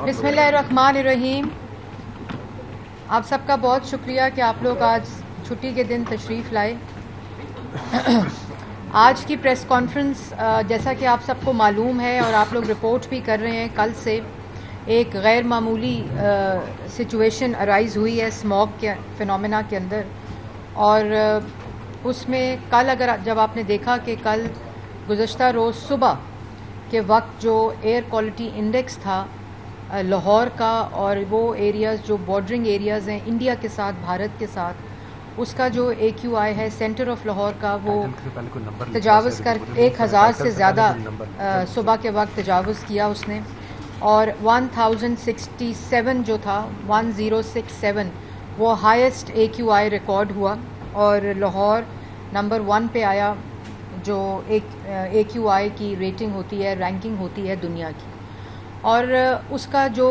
بسم اللہ الرحمن الرحیم. آپ سب کا بہت شکریہ کہ آپ لوگ آج چھٹی کے دن تشریف لائے. آج کی پریس کانفرنس جیسا کہ آپ سب کو معلوم ہے اور آپ لوگ رپورٹ بھی کر رہے ہیں، کل سے ایک غیر معمولی سچویشن ارائز ہوئی ہے اسموگ کے فنومینا کے اندر. اور اس میں کل جب آپ نے دیکھا کہ کل گزشتہ روز صبح کے وقت جو ایئر کوالٹی انڈیکس تھا لاہور کا، اور وہ ایریاز جو بارڈرنگ ایریاز ہیں انڈیا کے ساتھ، بھارت کے ساتھ، اس کا جو AQI ہے سینٹر آف لاہور کا وہ تجاوز کر 1000 سے زیادہ صبح کے وقت تجاوز کیا اس نے. اور 1067 جو تھا 1067 وہ ہائیسٹ AQI ریکارڈ ہوا، اور لاہور نمبر 1 پہ آیا جو ایک AQI کی ریٹنگ ہوتی ہے، رینکنگ ہوتی ہے دنیا کی. اور اس کا جو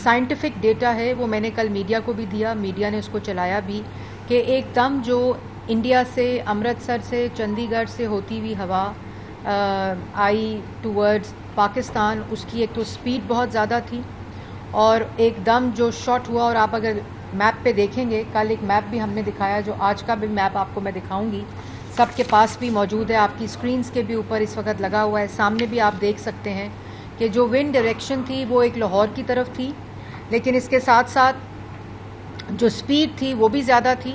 سائنٹیفک ڈیٹا ہے وہ میں نے کل میڈیا کو بھی دیا، میڈیا نے اس کو چلایا بھی، کہ ایک دم جو انڈیا سے امرتسر سے چندی گڑھ سے ہوتی ہوئی ہوا آئی ٹورڈز پاکستان، اس کی ایک تو سپیڈ بہت زیادہ تھی، اور ایک دم جو شاٹ ہوا. اور آپ اگر میپ پہ دیکھیں گے، کل ایک میپ بھی ہم نے دکھایا، جو آج کا بھی میپ آپ کو میں دکھاؤں گی، سب کے پاس بھی موجود ہے، آپ کی اسکرینز کے بھی اوپر اس وقت لگا ہوا ہے، سامنے بھی آپ دیکھ سکتے ہیں کہ جو ونڈ ڈائریکشن تھی وہ ایک لاہور کی طرف تھی، لیکن اس کے ساتھ ساتھ جو سپیڈ تھی وہ بھی زیادہ تھی.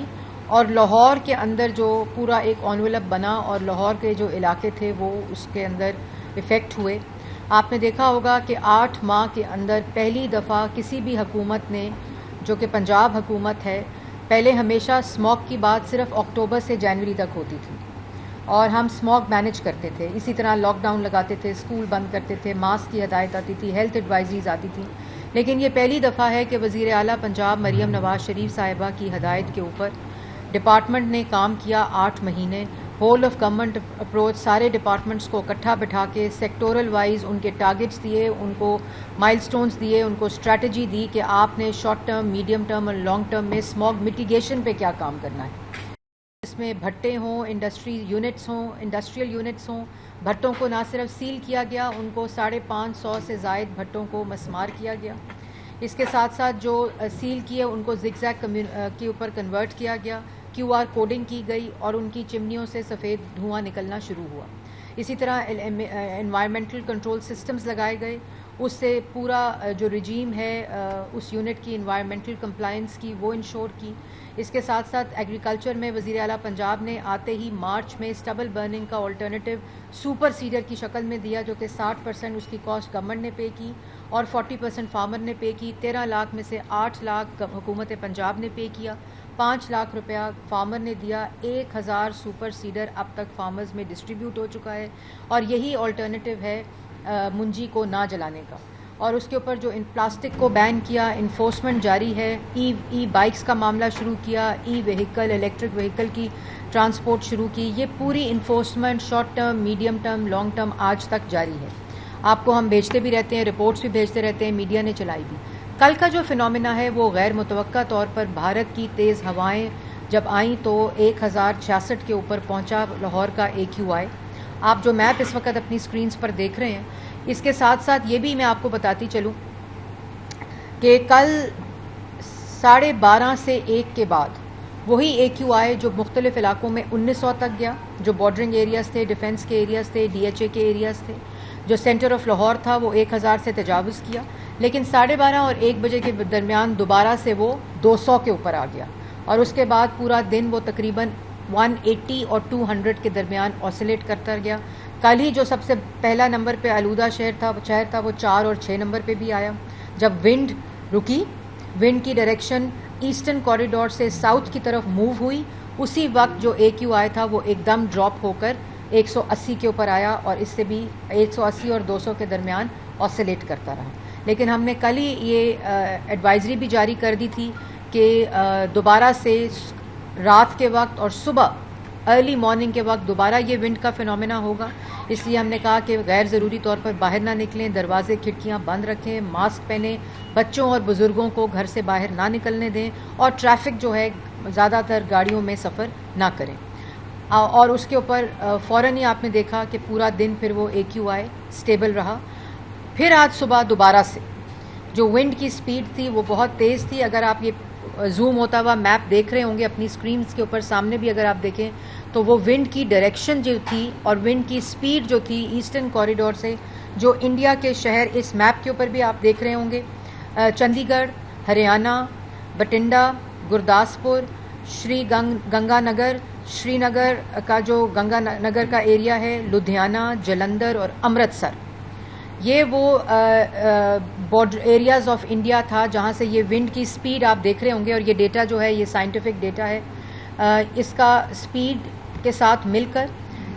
اور لاہور کے اندر جو پورا ایک انویلپ بنا اور لاہور کے جو علاقے تھے وہ اس کے اندر افیکٹ ہوئے. آپ نے دیکھا ہوگا کہ 8 ماہ کے اندر پہلی دفعہ کسی بھی حکومت نے، جو کہ پنجاب حکومت ہے، پہلے ہمیشہ اسموگ کی بات صرف اکتوبر سے جنوری تک ہوتی تھی اور ہم اسموگ مینج کرتے تھے، اسی طرح لاک ڈاؤن لگاتے تھے، اسکول بند کرتے تھے، ماسک کی ہدایت آتی تھی، ہیلتھ ایڈوائزریز آتی تھی. لیکن یہ پہلی دفعہ ہے کہ وزیر اعلیٰ پنجاب مریم نواز شریف صاحبہ کی ہدایت کے اوپر ڈپارٹمنٹ نے کام کیا 8 مہینے. ہول آف گورنمنٹ اپروچ، سارے ڈپارٹمنٹس کو اکٹھا بٹھا کے سیکٹورل وائز ان کے ٹارگٹس دیے، ان کو مائل سٹونز دیے، ان کو اسٹریٹجی دی کہ آپ نے شارٹ ٹرم، میڈیم ٹرم اور لانگ ٹرم میں اسموگ میٹیگیشن پہ کیا کام کرنا ہے. اس میں بھٹے ہوں، انڈسٹریل یونٹس ہوں. بھٹوں کو نہ صرف سیل کیا گیا، ان کو 550 سے زائد بھٹوں کو مسمار کیا گیا. اس کے ساتھ ساتھ جو سیل کیے ان کو زگ زیگ کے اوپر کنورٹ کیا گیا، QR کوڈنگ کی گئی، اور ان کی چمنیوں سے سفید دھواں نکلنا شروع ہوا. اسی طرح انوائرمنٹل کنٹرول سسٹمز لگائے گئے، اس سے پورا جو رجیم ہے اس یونٹ کی انوائرمنٹل کمپلائنس کی وہ انشور کی. اس کے ساتھ ساتھ ایگریکلچر میں وزیر اعلیٰ پنجاب نے آتے ہی مارچ میں اسٹبل برننگ کا آلٹرنیٹیو سپر سیڈر کی شکل میں دیا، جو کہ 60% اس کی کاسٹ گورنمنٹ نے پے کی اور 40% فارمر نے پے کی. 13 لاکھ میں سے 8 لاکھ حکومت پنجاب نے پے کیا، 5 لاکھ روپیہ فارمر نے دیا. 1000 سپر سیڈر اب تک فارمرز میں ڈسٹریبیوٹ ہو چکا ہے، اور یہی آلٹرنیٹیو ہے منجی کو نہ جلانے کا. اور اس کے اوپر جو پلاسٹک کو بین کیا، انفورسمنٹ جاری ہے. ای بائکس کا معاملہ شروع کیا، ای وہیکل، الیکٹرک وہیکل کی ٹرانسپورٹ شروع کی. یہ پوری enforcement short term, medium term, long term آج تک جاری ہے. آپ کو ہم بھیجتے بھی رہتے ہیں، رپورٹس بھی بھیجتے رہتے ہیں، میڈیا نے چلائی بھی. کل کا جو فنومینا ہے وہ غیر متوقع طور پر بھارت کی تیز ہوائیں جب آئیں تو 1066 کے اوپر پہنچا لاہور کا AQI. آپ جو میپ اس وقت اپنی سکرینز پر دیکھ رہے ہیں، اس کے ساتھ ساتھ یہ بھی میں آپ کو بتاتی چلوں کہ کل 12:30 سے 1 کے بعد وہی AQI جو مختلف علاقوں میں 1900 تک گیا، جو بارڈرنگ ایریاز تھے، ڈیفنس کے ایریاز تھے، DHA کے ایریاز تھے، جو سینٹر آف لاہور تھا وہ 1000 سے تجاوز کیا. لیکن 12:30 اور 1 بجے کے درمیان دوبارہ سے وہ 200 کے اوپر آ گیا، اور اس کے بعد پورا دن وہ تقریباً 180 اور 200 کے درمیان آسیلیٹ کرتا گیا. کل ہی جو سب سے پہلا نمبر پہ آلودہ شہر تھا وہ 4 اور 6 نمبر پہ بھی آیا. جب ونڈ رکی، ونڈ کی ڈائریکشن ایسٹرن کوریڈور سے ساؤتھ کی طرف موو ہوئی، اسی وقت جو AQI تھا وہ ایک دم ڈراپ ہو کر 180 کے اوپر آیا، اور اس سے بھی 180 اور 200 کے درمیان آسیلیٹ کرتا رہا. لیکن ہم نے کل ہی یہ ایڈوائزری بھی جاری کر دی تھی کہ دوبارہ سے رات کے وقت اور صبح ارلی مارننگ کے وقت دوبارہ یہ ونڈ کا فنومینا ہوگا. اس لیے ہم نے کہا کہ غیر ضروری طور پر باہر نہ نکلیں، دروازے کھڑکیاں بند رکھیں، ماسک پہنیں، بچوں اور بزرگوں کو گھر سے باہر نہ نکلنے دیں، اور ٹریفک جو ہے زیادہ تر گاڑیوں میں سفر نہ کریں. اور اس کے اوپر فوراً ہی آپ نے دیکھا کہ پورا دن پھر وہ AQI سٹیبل رہا. پھر آج صبح دوبارہ سے جو ونڈ کی سپیڈ تھی وہ بہت تیز تھی. اگر آپ یہ زوم ہوتا ہوا میپ دیکھ رہے ہوں گے اپنی اسکرینس کے اوپر, سامنے بھی اگر آپ دیکھیں تو وہ ونڈ کی ڈائریکشن جو تھی اور ونڈ کی سپیڈ جو تھی ایسٹرن کوریڈور سے, جو انڈیا کے شہر اس میپ کے اوپر بھی آپ دیکھ رہے ہوں گے, چندی گڑھ, ہریانہ, بٹنڈا, گرداسپور, شری گنگا نگر, شری نگر کا جو گنگا نگر کا ایریا ہے, لدھیانہ, جلندھر اور امرتسر, یہ وہ بارڈر ایریاز آف انڈیا تھا جہاں سے یہ ونڈ کی سپیڈ آپ دیکھ رہے ہوں گے. اور یہ ڈیٹا جو ہے یہ سائنٹیفک ڈیٹا ہے. اس کا سپیڈ کے ساتھ مل کر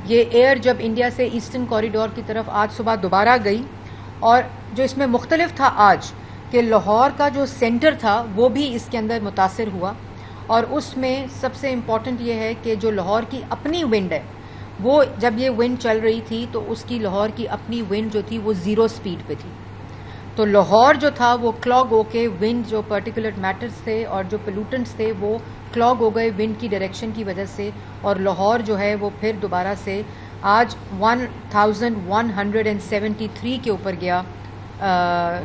یہ ایئر جب انڈیا سے ایسٹرن کوریڈور کی طرف آج صبح دوبارہ گئی, اور جو اس میں مختلف تھا آج کہ لاہور کا جو سینٹر تھا وہ بھی اس کے اندر متاثر ہوا. اور اس میں سب سے امپورٹنٹ یہ ہے کہ جو لاہور کی اپنی ونڈ ہے وہ جب یہ ونڈ چل رہی تھی تو اس کی لاہور کی اپنی ونڈ جو تھی وہ 0 سپیڈ پہ تھی. تو لاہور جو تھا وہ کلاگ ہو کے ونڈ جو پرٹیکولر میٹرز تھے اور جو پولوٹنٹس تھے وہ کلاگ ہو گئے ونڈ کی ڈائریکشن کی وجہ سے, اور لاہور جو ہے وہ پھر دوبارہ سے آج 1173 کے اوپر گیا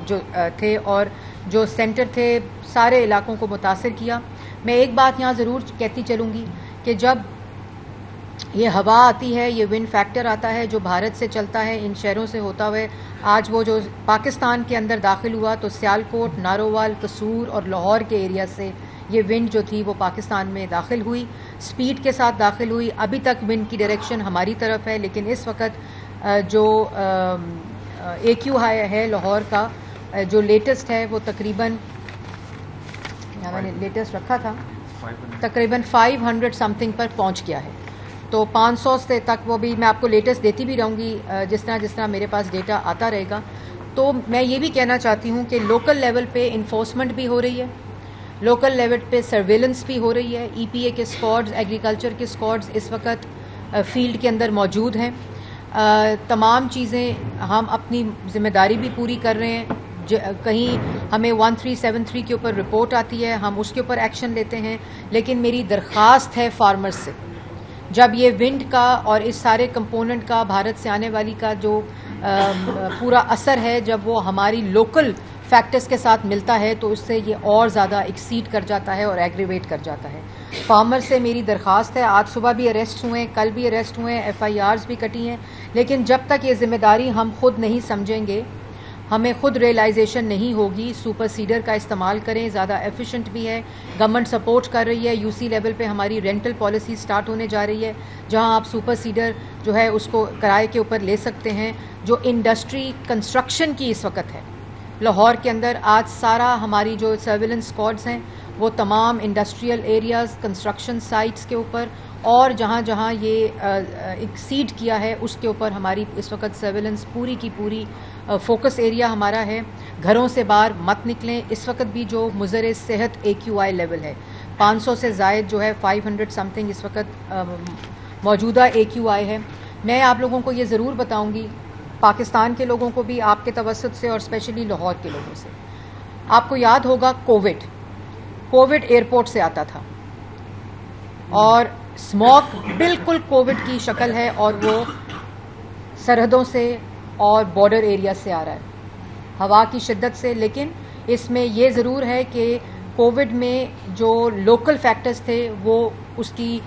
جو تھے, اور جو سینٹر تھے سارے علاقوں کو متاثر کیا. میں ایک بات یہاں ضرور کہتی چلوں گی کہ جب یہ ہوا آتی ہے, یہ ونڈ فیکٹر آتا ہے جو بھارت سے چلتا ہے, ان شہروں سے ہوتا ہوئے آج وہ جو پاکستان کے اندر داخل ہوا تو سیالکوٹ, نارووال, قصور اور لاہور کے ایریا سے یہ ونڈ جو تھی وہ پاکستان میں داخل ہوئی, سپیڈ کے ساتھ داخل ہوئی. ابھی تک ونڈ کی ڈائریکشن ہماری طرف ہے, لیکن اس وقت جو AQ ہے لاہور کا جو لیٹسٹ ہے وہ تقریباً میں نے لیٹسٹ رکھا تھا تقریباً 500 سم تھنگ پر پہنچ گیا ہے. تو 500 سے تک وہ بھی میں آپ کو لیٹسٹ دیتی بھی رہوں گی جس طرح میرے پاس ڈیٹا آتا رہے گا. تو میں یہ بھی کہنا چاہتی ہوں کہ لوکل لیول پہ انفورسمنٹ بھی ہو رہی ہے, لوکل لیول پہ سرویلنس بھی ہو رہی ہے. EPA کے اسکواڈز, ایگریکلچر کے اسکواڈز اس وقت فیلڈ کے اندر موجود ہیں. تمام چیزیں ہم اپنی ذمہ داری بھی پوری کر رہے ہیں. کہیں ہمیں 1373 کے اوپر رپورٹ آتی ہے ہم اس کے اوپر ایکشن لیتے ہیں, لیکن میری درخواست ہے فارمرز سے, جب یہ ونڈ کا اور اس سارے کمپوننٹ کا بھارت سے آنے والی کا جو پورا اثر ہے جب وہ ہماری لوکل فیکٹرز کے ساتھ ملتا ہے تو اس سے یہ اور زیادہ ایکسیڈ کر جاتا ہے اور ایگریویٹ کر جاتا ہے. فارمر سے میری درخواست ہے, آج صبح بھی اریسٹ ہوئے ہیں, کل بھی اریسٹ ہوئے ہیں, FIRs بھی کٹی ہیں, لیکن جب تک یہ ذمہ داری ہم خود نہیں سمجھیں گے, ہمیں خود ریئلائزیشن نہیں ہوگی, سپر سیڈر کا استعمال کریں, زیادہ ایفیشینٹ بھی ہے. گورنمنٹ سپورٹ کر رہی ہے, UC لیول پہ ہماری رینٹل پالیسی سٹارٹ ہونے جا رہی ہے جہاں آپ سپر سیڈر جو ہے اس کو کرائے کے اوپر لے سکتے ہیں. جو انڈسٹری کنسٹرکشن کی اس وقت ہے لاہور کے اندر, آج سارا ہماری جو سرویلنس اسکواڈز ہیں وہ تمام انڈسٹریل ایریاز, کنسٹرکشن سائٹس کے اوپر اور جہاں جہاں یہ ایکسیڈ کیا ہے اس کے اوپر ہماری اس وقت سرویلنس پوری کی پوری فوکس ایریا ہمارا ہے. گھروں سے باہر مت نکلیں. اس وقت بھی جو مضر صحت AQI لیول ہے 500 سے زائد جو ہے 500 سم تھنگ اس وقت موجودہ AQI ہے. میں آپ لوگوں کو یہ ضرور بتاؤں گی, پاکستان کے لوگوں کو بھی آپ کے توسط سے اور اسپیشلی لاہور کے لوگوں سے, آپ کو یاد ہوگا کووڈ ایئرپورٹ سے آتا تھا اور اسموک بالکل کووڈ کی شکل ہے اور وہ سرحدوں سے اور بارڈر ایریا سے آ رہا ہے ہوا کی شدت سے. لیکن اس میں یہ ضرور ہے کہ کووڈ میں جو لوکل فیکٹرز تھے وہ اس کی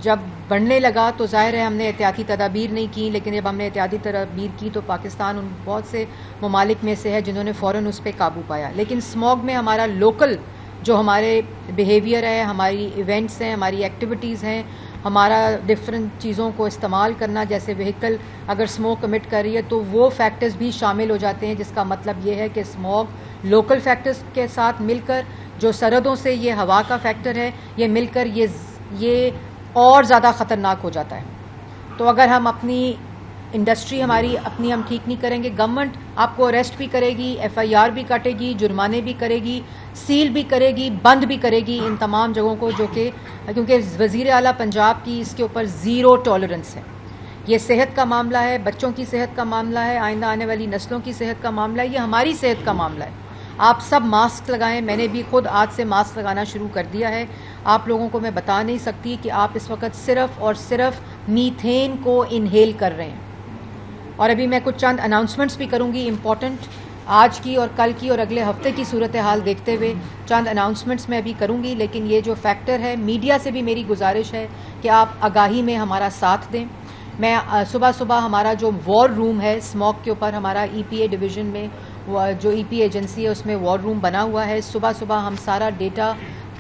جب بڑھنے لگا تو ظاہر ہے ہم نے احتیاطی تدابیر نہیں کی, لیکن جب ہم نے احتیاطی تدابیر کی تو پاکستان ان بہت سے ممالک میں سے ہے جنہوں نے فوراً اس پہ قابو پایا. لیکن اسموگ میں ہمارا لوکل جو ہمارے بیہیویئر ہے, ہماری ایونٹس ہیں, ہماری ایکٹیویٹیز ہیں, ہمارا ڈفرینٹ چیزوں کو استعمال کرنا, جیسے وہیکل اگر اسموک امٹ کر رہی ہے تو وہ فیکٹرز بھی شامل ہو جاتے ہیں, جس کا مطلب یہ ہے کہ اسموگ لوکل فیکٹرز کے ساتھ مل کر جو سرحدوں سے یہ ہوا کا فیکٹر ہے یہ مل کر یہ اور زیادہ خطرناک ہو جاتا ہے. تو اگر ہم اپنی انڈسٹری ہماری اپنی ہم ٹھیک نہیں کریں گے, گورنمنٹ آپ کو اریسٹ بھی کرے گی, FIR بھی کاٹے گی, جرمانے بھی کرے گی, سیل بھی کرے گی, بند بھی کرے گی ان تمام جگہوں کو, جو کہ کیونکہ وزیر اعلیٰ پنجاب کی اس کے اوپر 0 ٹالرنس ہے. یہ صحت کا معاملہ ہے, بچوں کی صحت کا معاملہ ہے, آئندہ آنے والی نسلوں کی صحت کا معاملہ ہے, یہ ہماری صحت کا معاملہ ہے. آپ سب ماسک لگائیں, میں نے بھی خود آج سے ماسک لگانا شروع کر دیا ہے. آپ لوگوں کو میں بتا نہیں سکتی کہ آپ اس وقت صرف اور صرف میتھین کو انہیل کر رہے ہیں. اور ابھی میں کچھ چند اناؤنسمنٹس بھی کروں گی امپورٹنٹ. آج کی اور کل کی اور اگلے ہفتے کی صورتحال دیکھتے ہوئے چند اناؤنسمنٹس میں ابھی کروں گی، لیکن یہ جو فیکٹر ہے، میڈیا سے بھی میری گزارش ہے کہ آپ آگاہی میں ہمارا ساتھ دیں. میں صبح ہمارا جو وار روم ہے اسموگ کے اوپر، ہمارا ای پی اے ڈویژن میں جو ای پی ایجنسی ہے اس میں وار روم بنا ہوا ہے. صبح ہم سارا ڈیٹا،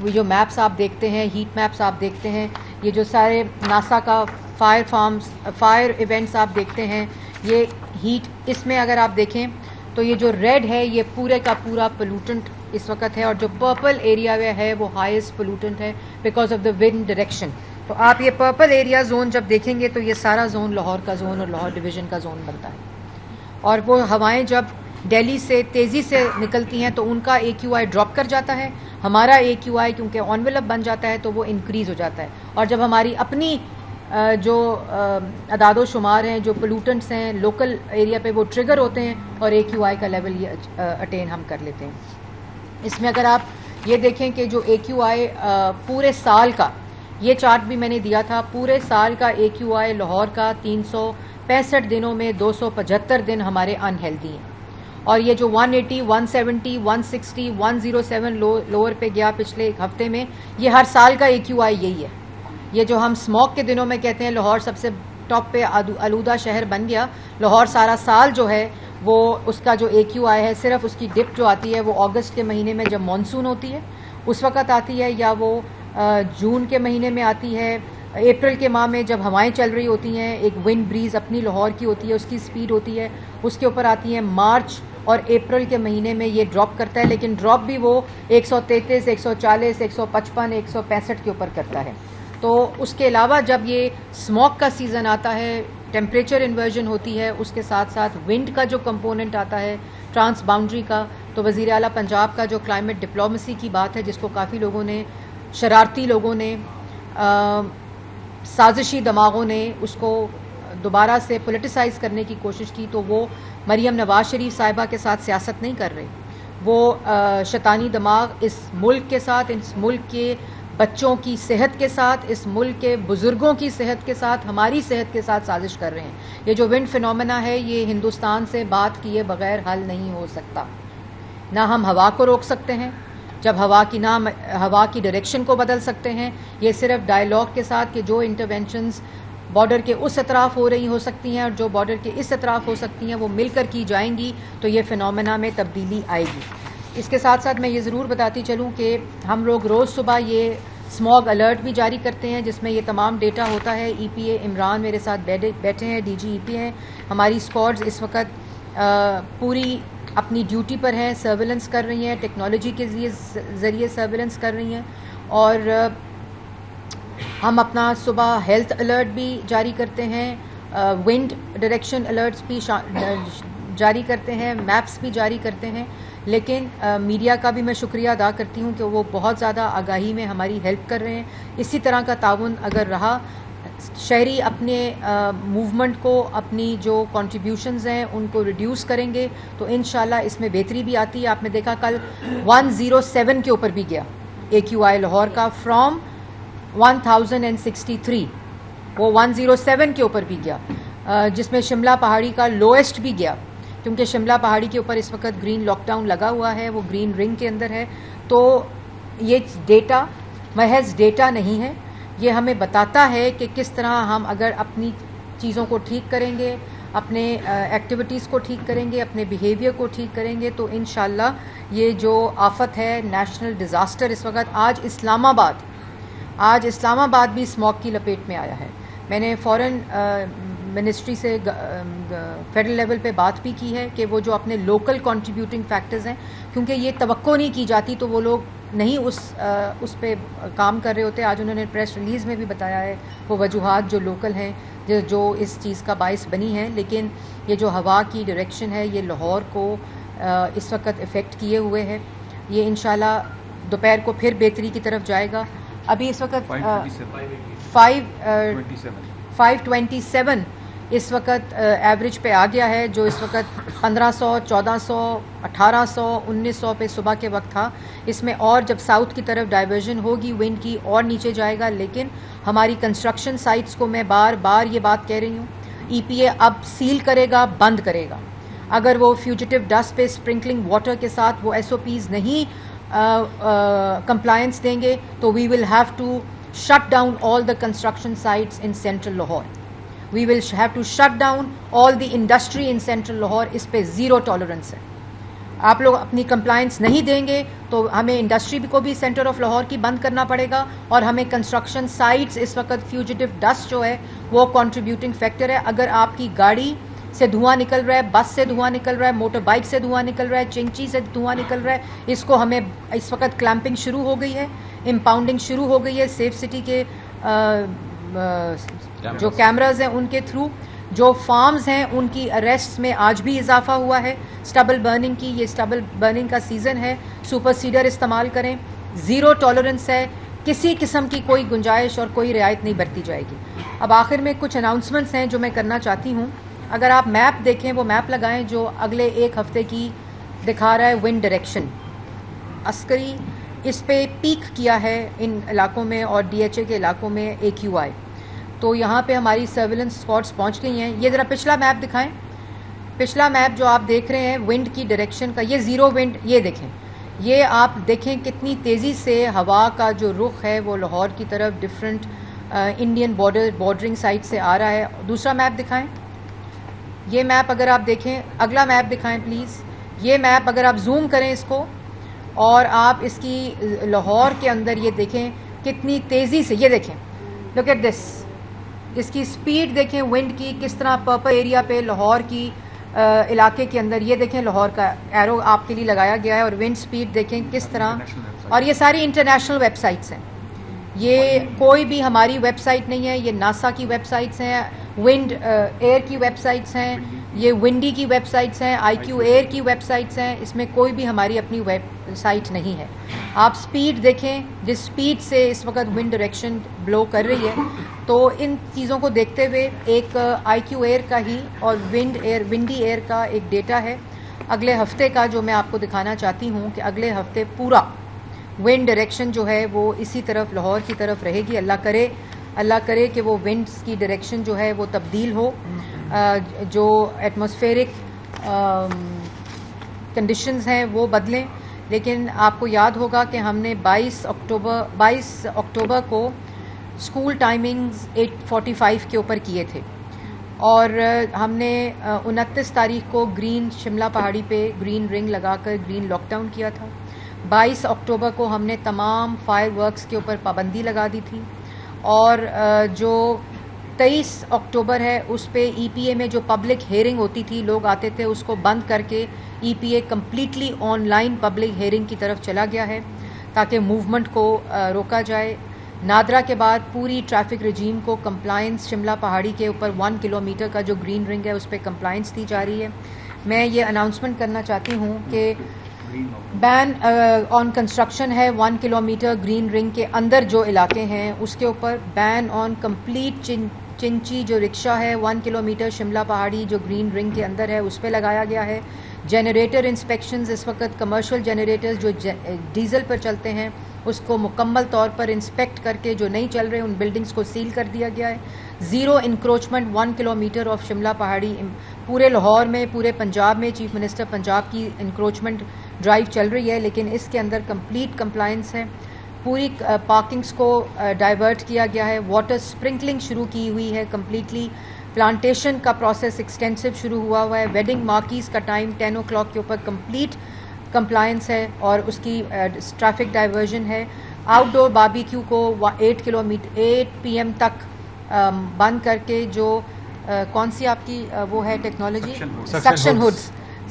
جو میپس آپ دیکھتے ہیں، ہیٹ میپس آپ دیکھتے ہیں، یہ جو سارے ناسا کا فائر ایونٹس آپ دیکھتے ہیں، یہ ہیٹ، اس میں اگر آپ دیکھیں تو یہ جو ریڈ ہے یہ پورے کا پورا پولوٹنٹ اس وقت ہے، اور جو پرپل ایریا ہے وہ ہائیسٹ پولوٹنٹ ہے because of the wind direction. تو آپ یہ پرپل ایریا زون جب دیکھیں گے تو یہ سارا زون لاہور کا زون اور لاہور ڈویژن کا زون بنتا ہے. اور وہ ہوائیں جب دہلی سے تیزی سے نکلتی ہیں تو ان کا اے کیو آئی ڈراپ کر جاتا ہے، ہمارا اے کیو آئی کیونکہ انویلپ بن جاتا ہے تو وہ انکریز ہو جاتا ہے. اور جب ہماری اپنی جو اعداد و شمار ہیں، جو پولوٹنٹس ہیں لوکل ایریا پہ، وہ ٹریگر ہوتے ہیں اور اے کیو آئی کا لیول یہ اٹین ہم کر لیتے ہیں. اس میں اگر آپ یہ دیکھیں کہ جو اے کیو آئی پورے سال کا، یہ چارٹ بھی میں نے دیا تھا، پورے سال کا اے کیو آئی لاہور کا 365 دنوں میں 275 دن ہمارے انہیلدی ہیں. اور یہ جو 180 170 160 107 لوور پہ گیا پچھلے ایک ہفتے میں، یہ ہر سال کا اے کیو آئی یہی ہے. یہ جو ہم اسموگ کے دنوں میں کہتے ہیں لاہور سب سے ٹاپ پہ آلودہ شہر بن گیا، لاہور سارا سال جو ہے وہ اس کا جو اے کیو آئی ہے، صرف اس کی ڈپ جو آتی ہے وہ اگست کے مہینے میں جب مانسون ہوتی ہے اس وقت آتی ہے، یا وہ جون کے مہینے میں آتی ہے، اپریل کے ماہ میں جب ہوائیں چل رہی ہوتی ہیں، ایک ونڈ بریز اپنی لاہور کی ہوتی ہے، اس کی سپیڈ ہوتی ہے، اس کے اوپر آتی ہیں. مارچ اور اپریل کے مہینے میں یہ ڈراپ کرتا ہے، لیکن ڈراپ بھی وہ 133 140 155 165 کے اوپر کرتا ہے. تو اس کے علاوہ جب یہ اسموگ کا سیزن آتا ہے، ٹیمپریچر انورژن ہوتی ہے، اس کے ساتھ ساتھ ونڈ کا جو کمپوننٹ آتا ہے ٹرانس باؤنڈری کا، تو وزیر اعلیٰ پنجاب کا جو کلائمیٹ ڈپلومیسی کی بات ہے، جس کو کافی لوگوں نے، شرارتی لوگوں نے، سازشی دماغوں نے اس کو دوبارہ سے پولیٹیسائز کرنے کی کوشش کی، تو وہ مریم نواز شریف صاحبہ کے ساتھ سیاست نہیں کر رہے. وہ شیطانی دماغ اس ملک کے ساتھ، اس ملک کے بچوں کی صحت کے ساتھ، اس ملک کے بزرگوں کی صحت کے ساتھ، ہماری صحت کے ساتھ سازش کر رہے ہیں. یہ جو ونڈ فنومینا ہے یہ ہندوستان سے بات کیے بغیر حل نہیں ہو سکتا. نہ ہم ہوا کو روک سکتے ہیں، جب ہوا کی ڈائریکشن کو بدل سکتے ہیں، یہ صرف ڈائیلاگ کے ساتھ کہ جو انٹرونشنز بارڈر کے اس اطراف ہو سکتی ہیں اور جو بارڈر کے اس اطراف ہو سکتی ہیں وہ مل کر کی جائیں گی تو یہ فنومینا میں تبدیلی آئے گی. اس کے ساتھ ساتھ میں یہ ضرور بتاتی چلوں کہ ہم لوگ روز صبح یہ اسموگ الرٹ بھی جاری کرتے ہیں، جس میں یہ تمام ڈیٹا ہوتا ہے. ای پی اے عمران میرے ساتھ بیٹھے ہیں، ڈی جی ای پی ہیں، ہماری اسکواڈز اس وقت پوری اپنی ڈیوٹی پر ہیں، سرویلنس کر رہی ہیں، ٹیکنالوجی کے ذریعے سرویلنس کر رہی ہیں. اور ہم اپنا صبح ہیلتھ الرٹ بھی جاری کرتے ہیں، ونڈ ڈائریکشن الرٹس بھی جاری کرتے ہیں، میپس بھی جاری کرتے ہیں. لیکن میڈیا کا بھی میں شکریہ ادا کرتی ہوں کہ وہ بہت زیادہ آگاہی میں ہماری ہیلپ کر رہے ہیں. اسی طرح کا تعاون اگر رہا، شہری اپنے موومنٹ کو، اپنی جو کنٹریبیوشنز ہیں ان کو ریڈیوس کریں گے تو انشاءاللہ اس میں بہتری بھی آتی ہے. آپ نے دیکھا کل 107 کے اوپر بھی گیا اے کیو آئی لاہور کا، فرام 1063 وہ 107 کے اوپر بھی گیا، جس میں شملہ پہاڑی کا لوئسٹ بھی گیا، کیونکہ شملہ پہاڑی کے اوپر اس وقت گرین لاک ڈاؤن لگا ہوا ہے، وہ گرین رنگ کے اندر ہے. تو یہ ڈیٹا محض ڈیٹا نہیں ہے، یہ ہمیں بتاتا ہے کہ کس طرح ہم اگر اپنی چیزوں کو ٹھیک کریں گے، اپنے ایکٹیویٹیز کو ٹھیک کریں گے، اپنے بیہیویئر کو ٹھیک کریں گے تو انشاءاللہ یہ جو آفت ہے، نیشنل ڈیزاسٹر اس وقت، آج اسلام آباد بھی اسموگ کی لپیٹ میں آیا ہے. میں نے فوراً منسٹری سے فیڈرل لیول پہ بات بھی کی ہے کہ وہ جو اپنے لوکل کنٹریبیوٹنگ فیکٹرز ہیں، کیونکہ یہ توقع نہیں کی جاتی تو وہ لوگ نہیں اس پہ کام کر رہے ہوتے. آج انہوں نے پریس ریلیز میں بھی بتایا ہے وہ وجوہات جو لوکل ہیں جو اس چیز کا باعث بنی ہیں. لیکن یہ جو ہوا کی ڈائریکشن ہے یہ لاہور کو اس وقت افیکٹ کیے ہوئے ہے. یہ انشاءاللہ دوپہر کو پھر بہتری کی طرف جائے گا. ابھی اس وقت 527 اس وقت ایوریج پہ آ گیا ہے، جو اس وقت 1500 1400 1800 1900 پہ صبح کے وقت تھا. اس میں اور جب ساؤتھ کی طرف ڈائیورژن ہوگی ونڈ کی اور نیچے جائے گا. لیکن ہماری کنسٹرکشن سائٹس کو میں بار بار یہ بات کہہ رہی ہوں، ای پی اے اب سیل کرے گا، بند کرے گا. اگر وہ فیوجیٹو ڈسٹ پہ اسپرنکلنگ واٹر کے ساتھ وہ ایس او پیز نہیں کمپلائنس دیں گے تو we will have to shut down all the construction sites in central Lahore. We will have to shut down all the industry in central Lahore. اس پہ زیرو ٹالرنس ہے. آپ لوگ اپنی کمپلائنس نہیں دیں گے تو ہمیں انڈسٹری کو بھی سینٹر آف لاہور کی بند کرنا پڑے گا, اور ہمیں کنسٹرکشن سائٹس اس وقت فیوجیٹو ڈسٹ جو ہے وہ کنٹریبیوٹنگ فیکٹر ہے. اگر آپ کی گاڑی سے دھواں نکل رہا ہے, بس سے دھواں نکل رہا ہے, موٹر بائک سے دھواں نکل رہا ہے, چنچی سے دھواں نکل رہا ہے, اس کو ہمیں اس وقت کلیمپنگ شروع ہو گئی ہے, امپاؤنڈنگ شروع ہو گئی ہے سیف سٹی کے جو کیمراز ہیں ان کے تھرو. جو فارمز ہیں ان کی اریسٹ میں آج بھی اضافہ ہوا ہے. اسٹبل برننگ کی, یہ اسٹبل برننگ کا سیزن ہے, سپر سیڈر استعمال کریں. زیرو ٹالرنس ہے, کسی قسم کی کوئی گنجائش اور کوئی رعایت نہیں برتی جائے گی. اب آخر میں کچھ اناؤنسمنٹس ہیں جو میں کرنا چاہتی ہوں. اگر آپ میپ دیکھیں, وہ میپ لگائیں جو اگلے ایک ہفتے کی دکھا رہا ہے ونڈ ڈائریکشن. عسکری اس پہ پیک کیا ہے ان علاقوں میں اور ڈی ایچ اے کے علاقوں میں AQI. تو یہاں پہ ہماری سرویلنس اسکواڈس پہنچ گئی ہیں. یہ ذرا پچھلا میپ دکھائیں. پچھلا میپ جو آپ دیکھ رہے ہیں ونڈ کی ڈائریکشن کا, یہ زیرو ونڈ, یہ دیکھیں, یہ آپ دیکھیں کتنی تیزی سے ہوا کا جو رخ ہے وہ لاہور کی طرف ڈفرینٹ انڈین بارڈرنگ سائٹ سے آ رہا ہے. دوسرا میپ دکھائیں. یہ میپ اگر آپ دیکھیں, اگلا میپ دکھائیں پلیز. یہ میپ اگر آپ زوم کریں اس کو اور آپ اس کی لاہور کے اندر یہ دیکھیں کتنی تیزی سے, یہ دیکھیں, لک ایٹ دس, اس کی سپیڈ دیکھیں ونڈ کی کس طرح پرپل ایریا پہ لاہور کی علاقے کے اندر, یہ دیکھیں لاہور کا ایرو آپ کے لیے لگایا گیا ہے, اور ونڈ سپیڈ دیکھیں کس طرح. اور یہ ساری انٹرنیشنل ویب سائٹس ہیں, یہ کوئی بھی ہماری ویب سائٹ نہیں ہے, یہ ناسا کی ویب سائٹس ہیں, ونڈ ایئر کی ویب سائٹس ہیں, یہ ونڈی کی ویب سائٹس ہیں, IQ ایئر کی ویب سائٹس ہیں. اس میں کوئی بھی ہماری اپنی ویب سائٹ نہیں ہے. آپ سپیڈ دیکھیں, جس سپیڈ سے اس وقت ونڈ ڈائریکشن بلو کر رہی ہے. تو ان چیزوں کو دیکھتے ہوئے ایک IQ ایئر کا ہی اور ونڈی ایئر کا ایک ڈیٹا ہے اگلے ہفتے کا جو میں آپ کو دکھانا چاہتی ہوں کہ اگلے ہفتے پورا ونڈ ڈائریکشن جو ہے وہ اسی طرف لاہور کی طرف رہے گی. اللہ کرے کہ وہ ونڈز کی ڈائریکشن جو ہے وہ تبدیل ہو, جو ایٹماسفیرک کنڈیشنز ہیں وہ بدلیں. لیکن آپ کو یاد ہوگا کہ ہم نے 22 اکتوبر کو اسکول ٹائمنگز 8:45 کے اوپر کیے تھے, اور ہم نے 29 تاریخ کو گرین شملہ پہاڑی پہ گرین رنگ لگا کر گرین لاک ڈاؤن کیا تھا. 22 اکتوبر کو ہم نے تمام فائر ورکس کے اوپر پابندی لگا دی تھی, اور جو 23 اکتوبر ہے اس پہ EPA میں جو پبلک ہیئرنگ ہوتی تھی, لوگ آتے تھے, اس کو بند کر کے EPA completely on line public hearing کی طرف چلا گیا ہے تاکہ موومنٹ کو روکا جائے. نادرا کے بعد پوری ٹریفک رجیم کو کمپلائنس شملہ پہاڑی کے اوپر 1 کلومیٹر کا جو گرین رنگ ہے اس پہ کمپلائنس دی جا رہی ہے. میں یہ اناؤنسمنٹ کرنا چاہتی ہوں کہ بین آن کنسٹرکشن ہے 1 کلومیٹر گرین رنگ کے اندر جو علاقے ہیں اس کے اوپر. بین آن کمپلیٹ چنچی جو رکشہ ہے 1 کلومیٹر شملہ پہاڑی جو گرین رنگ کے اندر ہے اس پہ لگایا گیا ہے. جنریٹر انسپیکشنز اس وقت کمرشل جنریٹرز جو ڈیزل پر چلتے ہیں اس کو مکمل طور پر انسپیکٹ کر کے جو نہیں چل رہے ان بلڈنگز کو سیل کر دیا گیا ہے. Zero encroachment 1 kilometre of Shimla پہاڑی. پورے لاہور میں, پورے پنجاب میں چیف منسٹر پنجاب کی انکروچمنٹ ڈرائیو چل رہی ہے, لیکن اس کے اندر کمپلیٹ کمپلائنس ہے. پوری پارکنگز کو ڈائیورٹ کیا گیا ہے. واٹر اسپرنکلنگ شروع کی ہوئی ہے کمپلیٹلی. پلانٹیشن کا پروسیس ایکسٹینسو شروع ہوا ہے. ویڈنگ مارکیز کا ٹائم 10 o'clock کے اوپر کمپلیٹ کمپلائنس ہے اور اس کی ٹریفک ڈائیورژن ہے. آؤٹ ڈور باربیکیو کو 8 PM تک بند کر کے جو کون سی آپ کی وہ ہے ٹیکنالوجی,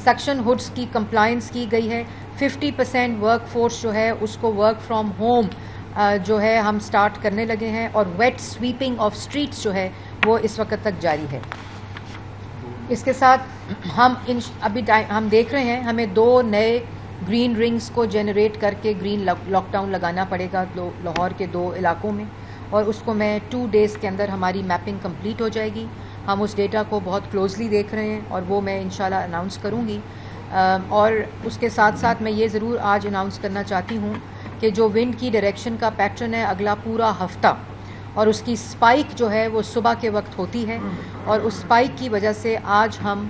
سکشن ہوڈز کی کمپلائنس کی گئی ہے. 50% ورک فورس جو ہے اس کو ورک فرام ہوم جو ہے ہم سٹارٹ کرنے لگے ہیں, اور ویٹ سویپنگ آف اسٹریٹس جو ہے وہ اس وقت تک جاری ہے. اس کے ساتھ ہم ہم دیکھ رہے ہیں ہمیں 2 نئے گرین رنگز کو جنریٹ کر کے گرین لاک ڈاؤن لگانا پڑے گا لاہور کے 2 علاقوں میں, اور اس کو میں 2 days کے اندر ہماری میپنگ کمپلیٹ ہو جائے گی. ہم اس ڈیٹا کو بہت کلوزلی دیکھ رہے ہیں اور وہ میں انشاءاللہ اناؤنس کروں گی. اور اس کے ساتھ ساتھ میں یہ ضرور آج اناؤنس کرنا چاہتی ہوں کہ جو ونڈ کی ڈائریکشن کا پیٹرن ہے اگلا پورا ہفتہ, اور اس کی سپائک جو ہے وہ صبح کے وقت ہوتی ہے, اور اس سپائک کی وجہ سے آج ہم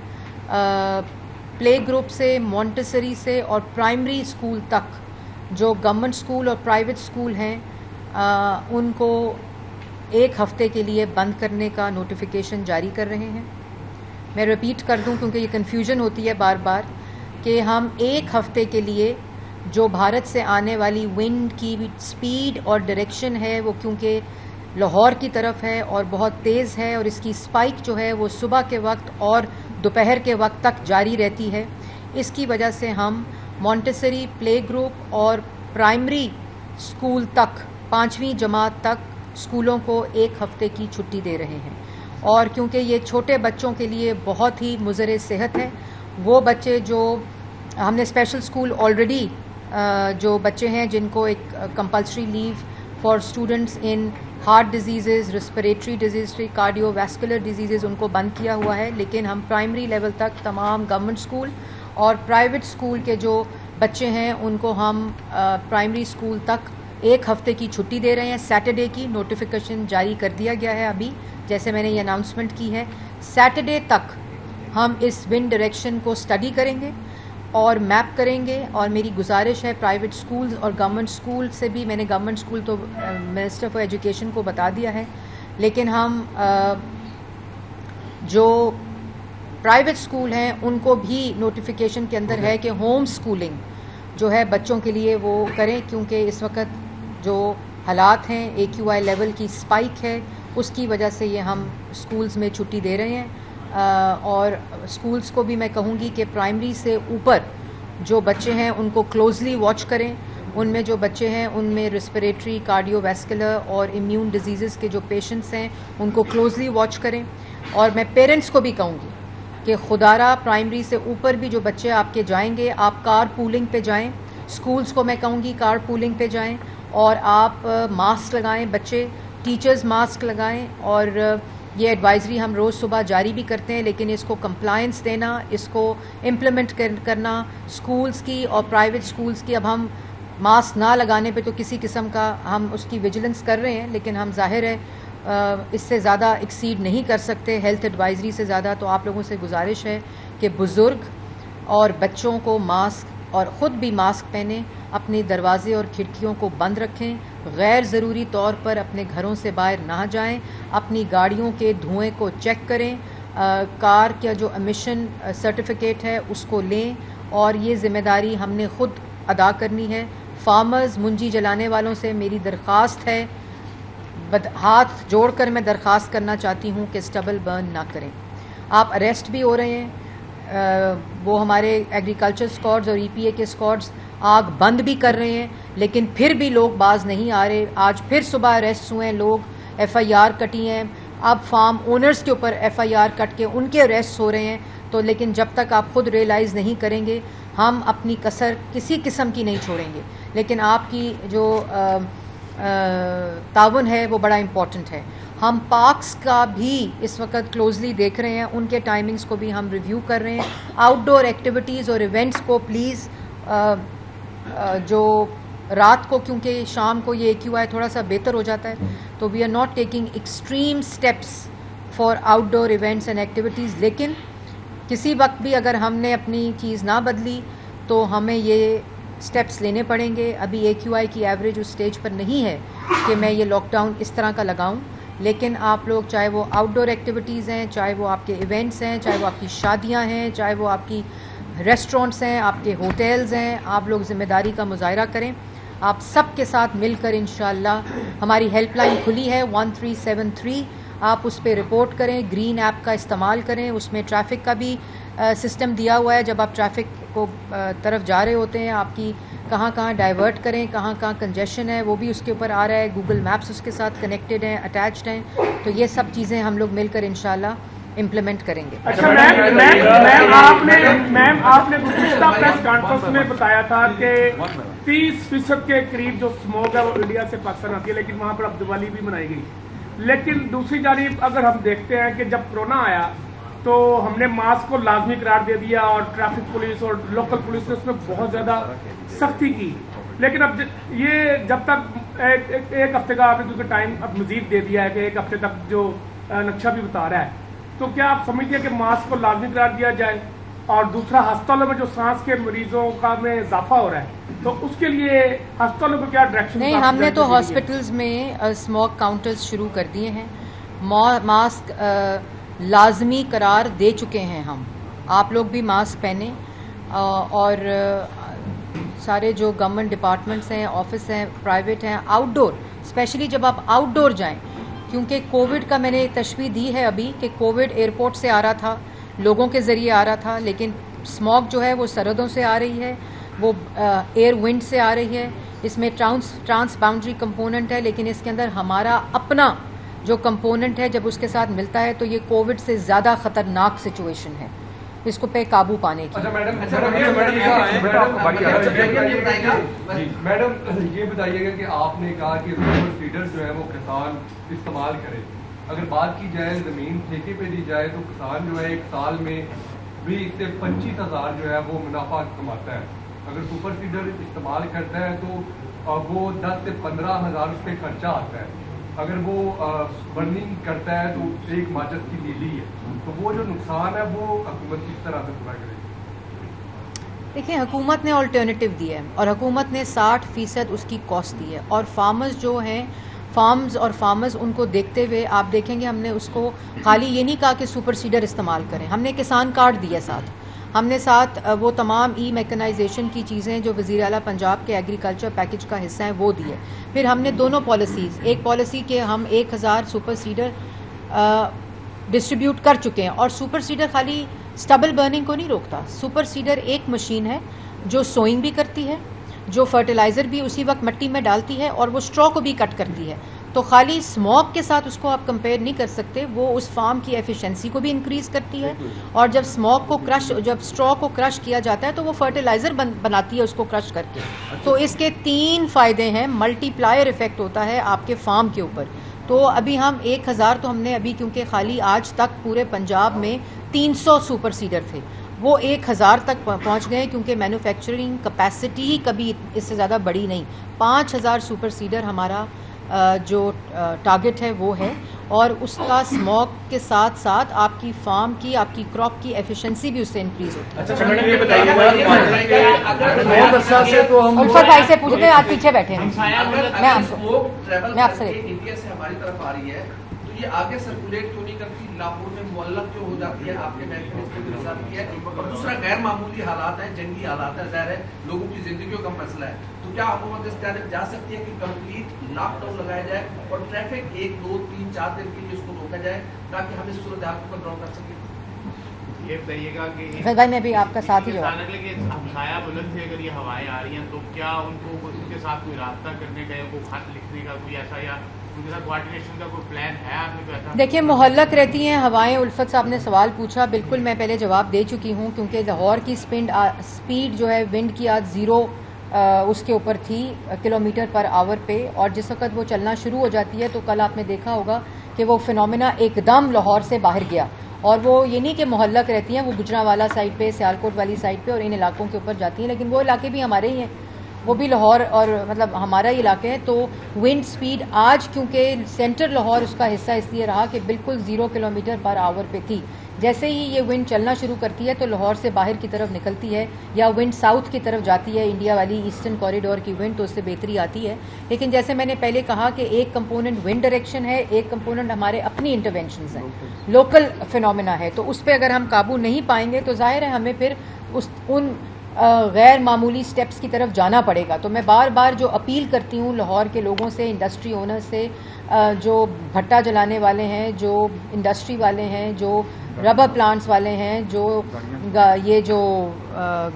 प्ले ग्रुप से, मॉन्टेसरी से और प्राइमरी स्कूल तक जो गवर्नमेंट स्कूल और प्राइवेट स्कूल हैं उनको 1 हफ्ते के लिए बंद करने का नोटिफिकेशन जारी कर रहे हैं। मैं रिपीट कर दूं क्योंकि ये कन्फ्यूजन होती है बार बार कि हम 1 हफ्ते के लिए जो भारत से आने वाली विंड की स्पीड और डायरेक्शन है वो क्योंकि लाहौर की तरफ है और बहुत तेज़ है और इसकी स्पाइक जो है वो सुबह के वक्त और दोपहर के वक्त तक जारी रहती है, इसकी वजह से हम मॉन्टेसरी, प्ले ग्रुप और प्राइमरी स्कूल तक 5वीं जमात तक स्कूलों को 1 हफ्ते की छुट्टी दे रहे हैं। और क्योंकि ये छोटे बच्चों के लिए बहुत ही मुज़र सेहत है, वो बच्चे जो हमने स्पेशल स्कूल ऑलरेडी जो बच्चे हैं जिनको एक compulsory leave for students in heart disease, respiratory disease, cardiovascular disease उनको बंद किया हुआ है, लेकिन हम प्राइमरी लेवल तक तमाम गवर्नमेंट स्कूल और प्राइवेट स्कूल के जो बच्चे हैं उनको हम प्राइमरी स्कूल तक 1 हफ्ते की छुट्टी दे रहे हैं। सैटरडे की नोटिफिकेशन जारी कर दिया गया है अभी, जैसे मैंने ये अनाउंसमेंट की है। सैटरडे तक हम इस विंड डायरेक्शन को स्टडी करेंगे और मैप करेंगे, और मेरी गुजारिश है प्राइवेट स्कूल्स और गवर्नमेंट स्कूल से भी, मैंने गवर्नमेंट स्कूल तो मिनिस्टर फॉर एजुकेशन को बता दिया है, लेकिन हम जो प्राइवेट स्कूल हैं उनको भी नोटिफिकेशन के अंदर है कि होम स्कूलिंग जो है बच्चों के लिए वो करें, क्योंकि इस वक्त जो हालात हैं AQI लेवल की स्पाइक है उसकी वजह से ये हम स्कूल्स में छुट्टी दे रहे हैं। और स्कूल्स को भी मैं कहूँगी कि प्राइमरी से ऊपर जो बच्चे हैं उनको क्लोजली वॉच करें। उनमें जो बच्चे हैं उनमें रेस्पिरेटरी, कार्डियोवैस्कुलर और इम्यून डिजीज़ के जो पेशेंट्स हैं उनको क्लोजली वॉच करें। और मैं पेरेंट्स को भी कहूँगी कि खुदारा प्राइमरी से ऊपर भी जो बच्चे आपके जाएंगे, आप कार पूलिंग पे जाएं। स्कूल्स को मैं कहूँगी कार पूलिंग पे जाएं और आप मास्क लगाएं, बच्चे टीचर्स मास्क लगाएं। और ये एडवाइजरी हम रोज़ सुबह जारी भी करते हैं, लेकिन इसको कंप्लायंस देना, इसको इम्प्लीमेंट करना स्कूल्स की और प्राइवेट स्कूल्स की। अब हम मास्क ना लगाने पे तो किसी किस्म का हम उसकी विजिलेंस कर रहे हैं, लेकिन हम जाहिर है इससे ज़्यादा एक्सीड नहीं कर सकते, हेल्थ एडवाइजरी से ज़्यादा। तो आप लोगों से गुजारिश है कि बुज़ुर्ग और बच्चों को मास्क और ख़ुद भी मास्क पहने, अपने दरवाजे और खिड़कियों को बंद रखें, गैर ज़रूरी तौर पर अपने घरों से बाहर ना जाएं, अपनी गाड़ियों के धुएं को चेक करें, कार का जो एमिशन सर्टिफिकेट है उसको लें, और ये ज़िम्मेदारी हमने ख़ुद अदा करनी है। फार्मर्स, मुंजी जलाने वालों से मेरी दरख्वास्त है, हाथ जोड़कर मैं दरख्वास्त करना चाहती हूँ कि स्टबल बर्न ना करें। आप अरेस्ट भी हो रहे हैं, वो हमारे एग्रीकल्चर स्क्वाड्स और EPA के स्क्वाड्स आग बंद भी कर रहे हैं, लेकिन फिर भी लोग बाज नहीं आ रहे। आज फिर सुबह अरेस्ट हुए हैं लोग, FIR कटी हैं, अब फार्म ओनर्स के ऊपर FIR कट के उनके अरेस्ट हो रहे हैं। तो लेकिन जब तक आप खुद रियलाइज़ नहीं करेंगे हम अपनी कसर किसी किस्म की नहीं छोड़ेंगे। लेकिन आपकी जो ताउन है वो बड़ा इम्पॉर्टेंट है। हम पार्क्स का भी इस वक्त क्लोजली देख रहे हैं, उनके टाइमिंग्स को भी हम रिव्यू कर रहे हैं। आउटडोर एक्टिविटीज़ और इवेंट्स को प्लीज़ जो रात को, क्योंकि शाम को ये AQI थोड़ा सा बेहतर हो जाता है, तो we are not taking extreme steps for outdoor events and activities. लेकिन किसी वक्त भी अगर हमने अपनी चीज़ ना बदली तो हमें ये स्टेप्स लेने पड़ेंगे। अभी AQI की एवरेज उस स्टेज पर नहीं है कि मैं ये लॉकडाउन इस तरह का लगाऊं, लेकिन आप लोग, चाहे वो आउटडोर एक्टिविटीज़ हैं, चाहे वो आपके इवेंट्स हैं, चाहे वो आपकी शादियां हैं, चाहे वो आपकी रेस्टोरेंट्स हैं, आपके होटल्स हैं, आप लोग ज़िम्मेदारी का मुजाहरा करें। आप सब के साथ मिलकर इंशाअल्लाह, हमारी हेल्पलाइन खुली है 1373, आप उस पर रिपोर्ट करें, ग्रीन ऐप का इस्तेमाल करें, उसमें ट्रैफिक का भी सिस्टम दिया हुआ है। जब आप ट्रैफिक को तरफ जा रहे होते हैं, आपकी कहाँ कहाँ डाइवर्ट करें, कहाँ कहाँ कंजेशन है, वो भी उसके ऊपर आ रहा है। गूगल मैप्स उसके साथ कनेक्टेड हैं, अटैच्ड हैं। तो ये सब चीज़ें हम लोग मिलकर इंशाल्लाह इम्प्लीमेंट करेंगे। अच्छा मैम आपने गुज़िश्ता प्रेस कॉन्फ्रेंस में बताया था कि 30% के करीब जो स्मोक है वो इंडिया से पाकिस्तान आती है, लेकिन वहाँ पर अब दिवाली भी मनाई गई। लेकिन दूसरी जानिब अगर हम देखते हैं कि जब कोरोना आया तो हमने मास्क को लाजमी करार दे दिया और ट्रैफिक पुलिस और लोकल पुलिस ने उसमें बहुत ज़्यादा सख्ती की। लेकिन अब ये जब तक एक हफ्ते का आपने क्योंकि टाइम अब मजीद दे दिया है कि 1 हफ्ते तक जो नक्शा भी बता रहा है, तो क्या आप समझते हैं कि मास्क को लाजमी करार दिया जाए और दूसरा अस्पतालों में जो सांस के मरीजों का में इजाफा हो रहा है, तो उसके लिए अस्पतालों को क्या डायरेक्शन? नहीं, हमने तो हॉस्पिटल्स में स्मोक काउंटर्स शुरू कर दिए हैं, मास्क लाजमी करार दे चुके हैं हम। आप लोग भी मास्क पहने और सारे जो गवर्नमेंट डिपार्टमेंट्स हैं, ऑफिस हैं, प्राइवेट हैं, आउटडोर, स्पेशली जब आप आउटडोर जाएं, क्योंकि कोविड का मैंने तशबीह दी है अभी कि कोविड एयरपोर्ट से आ रहा था, लोगों के ज़रिए आ रहा था, लेकिन स्मॉग जो है वो सरहदों से आ रही है, वो एयर विंड से आ रही है। इसमें ट्रांस बाउंड्री कंपोनेंट है, लेकिन इसके अंदर हमारा अपना जो कंपोनेंट है जब उसके साथ मिलता है तो ये कोविड से ज़्यादा ख़तरनाक सिचुएशन है, इसको पे काबू पाने की। मैडम ये बताइएगा कि आपने कहा कि सुपर सीडर जो है वो किसान इस्तेमाल करे, अगर बात की जाए ज़मीन ठेके पे दी जाए तो किसान जो है एक साल में भी इससे 25,000 जो है वो मुनाफा कमाता है। अगर सुपर सीडर इस्तेमाल करता है तो वो 10 से 15,000 उस पर खर्चा आता है। अगर वो बर्निंग करता है तो एक माचिस की नीली है, तो वो जो नुकसान है वो हुकूमत किस तरह से पूरा करेगी? देखिए, हुकूमत ने ऑल्टरनेटिव दिया है और हुकूमत ने 60% उसकी कॉस्ट दी है, और फार्मर्स जो हैं, फार्मर्स उनको देखते हुए आप देखेंगे हमने उसको खाली ये नहीं कहा कि सुपर सीडर इस्तेमाल करें, हमने किसान कार्ड दिया साथ, हमने साथ वो तमाम ई मैकेनाइजेशन की चीज़ें जो वज़ीर आला पंजाब के एग्रीकल्चर पैकेज का हिस्सा है वो दिए। फिर हमने दोनों पॉलिसीज़, एक पॉलिसी के हम 1000 सुपर सीडर डिस्ट्रीब्यूट कर चुके हैं, और सुपर सीडर खाली स्टबल बर्निंग को नहीं रोकता। सुपर सीडर एक मशीन है जो सोइंग भी करती है, जो फर्टिलाइज़र भी उसी वक्त मिट्टी में डालती है, और वो स्ट्रॉ को भी कट करती है। तो खाली स्मॉग के साथ उसको आप कंपेयर नहीं कर सकते, वो उस फार्म की एफिशिएंसी को भी इंक्रीज़ करती है, और जब जब स्ट्रॉ को क्रश किया जाता है तो वो फर्टिलाइज़र बनाती है उसको क्रश करके। तो इसके 3 फ़ायदे हैं, मल्टीप्लायर इफेक्ट होता है आपके फार्म के ऊपर। तो अभी हम 1000 तो हमने अभी, क्योंकि खाली आज तक पूरे पंजाब में 300 सुपर सीडर थे, वो 1000 तक पहुंच गए, क्योंकि मैन्युफैक्चरिंग कैपेसिटी ही कभी इससे ज़्यादा बड़ी नहीं। 5000 सुपर सीडर हमारा जो टारगेट है वो है, और उसका स्मॉग के साथ साथ आपकी फार्म की, आपकी क्रॉप की एफिशिएंसी भी उससे इंक्रीज होती है। अच्छा मैडम ये बताइए, बहुत अच्छा से तो हम उल्फत भाई से पूछते हैं, आज पीछे बैठे हैं। मैं आपसे इंडिया से हमारी तरफ आ रही है तो ये आगे सर्कुलेट क्यों नहीं करती, लाहौर में मुअल्लक क्यों हो जाती है? आपके महकमे ने इसको गिरफ्तार किया है, और दूसरा गैर मामूली हालात है, जंगी हालात है, ज़ाहिर है लोगों की जिंदगियों का मसला है। तो क्या हुकूमत इस तरह जा सकती है कि कंप्लीट लॉकडाउन लगाया जाए और ट्रैफिक 1, 2, 3, 4 दिन के लिए इसको रोका जाए, ताकि हम इस सूरत हाल को कंट्रोल कर सकें? ये बताइएगा कि भाई मैं भी आपका साथ ही जवाब। हमसाया मुल्क से अगर ये हवाएं आ रही हैं तो क्या उनको उनके साथ कोई रास्ता करने का या कोई खत लिखने का कोई ऐसा, या उनके साथ कोऑर्डिनेशन का कोई प्लान है आपने? तो ऐसा देखिए, मुहल्लक रहती हैं हवाएं। उल्फत साहब ने सवाल पूछा, बिल्कुल मैं पहले जवाब दे चुकी हूँ, क्योंकि लाहौर की स्पीड जो है विंड की आज 0 उसके ऊपर थी किलोमीटर पर आवर पे, और जिस वक्त वो चलना शुरू हो जाती है तो कल आपने देखा होगा कि वो फिनोमेना एकदम लाहौर से बाहर गया, और वो ये नहीं कि मुहल्लक रहती हैं, वो गुजरांवाला साइड पे, सियालकोट वाली साइड पे और इन इलाकों के ऊपर जाती हैं, लेकिन वो इलाके भी हमारे ही हैं, वो भी लाहौर और मतलब हमारा ही इलाके है। तो विंड स्पीड आज, क्योंकि सेंटर लाहौर उसका हिस्सा इसलिए रहा कि बिल्कुल 0 किलोमीटर पर आवर पे थी, जैसे ही ये विंड चलना शुरू करती है तो लाहौर से बाहर की तरफ निकलती है, या विंड साउथ की तरफ जाती है, इंडिया वाली ईस्टर्न कॉरिडोर की विंड, तो उससे बेहतरी आती है। लेकिन जैसे मैंने पहले कहा कि एक कंपोनेंट विंड डायरेक्शन है, एक कंपोनेंट हमारे अपनी इंटरवेंशंस हैं, लोकल फिनोमेना है, तो उस पर अगर हम काबू नहीं पाएंगे तो जाहिर है हमें फिर उन गैर मामूली स्टेप्स की तरफ जाना पड़ेगा। तो मैं बार बार जो अपील करती हूँ लाहौर के लोगों से, इंडस्ट्री ओनर से, जो भट्टा जलाने वाले हैं, जो इंडस्ट्री वाले हैं, जो रबर प्लांट्स वाले हैं, जो ये जो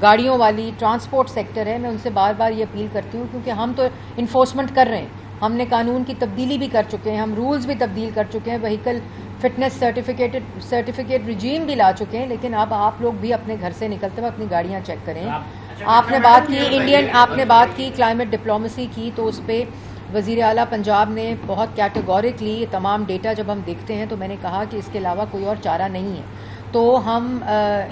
गाड़ियों वाली ट्रांसपोर्ट सेक्टर है, मैं उनसे बार बार ये अपील करती हूँ, क्योंकि हम तो इन्फोर्समेंट कर रहे हैं, हमने कानून की तब्दीली भी कर चुके हैं, हम रूल्स भी तब्दील कर चुके हैं, व्हीकल फिटनेस सर्टिफिकेट रिजीम भी ला चुके हैं, लेकिन अब आप लोग भी अपने घर से निकलते हुए अपनी गाड़ियाँ चेक करें। आपने बात की क्लाइमेट डिप्लोमेसी की, तो उस पर वज़ीर आला पंजाब ने बहुत कैटेगोरिकली तमाम डेटा जब हम देखते हैं तो मैंने कहा कि इसके अलावा कोई और चारा नहीं है। तो हम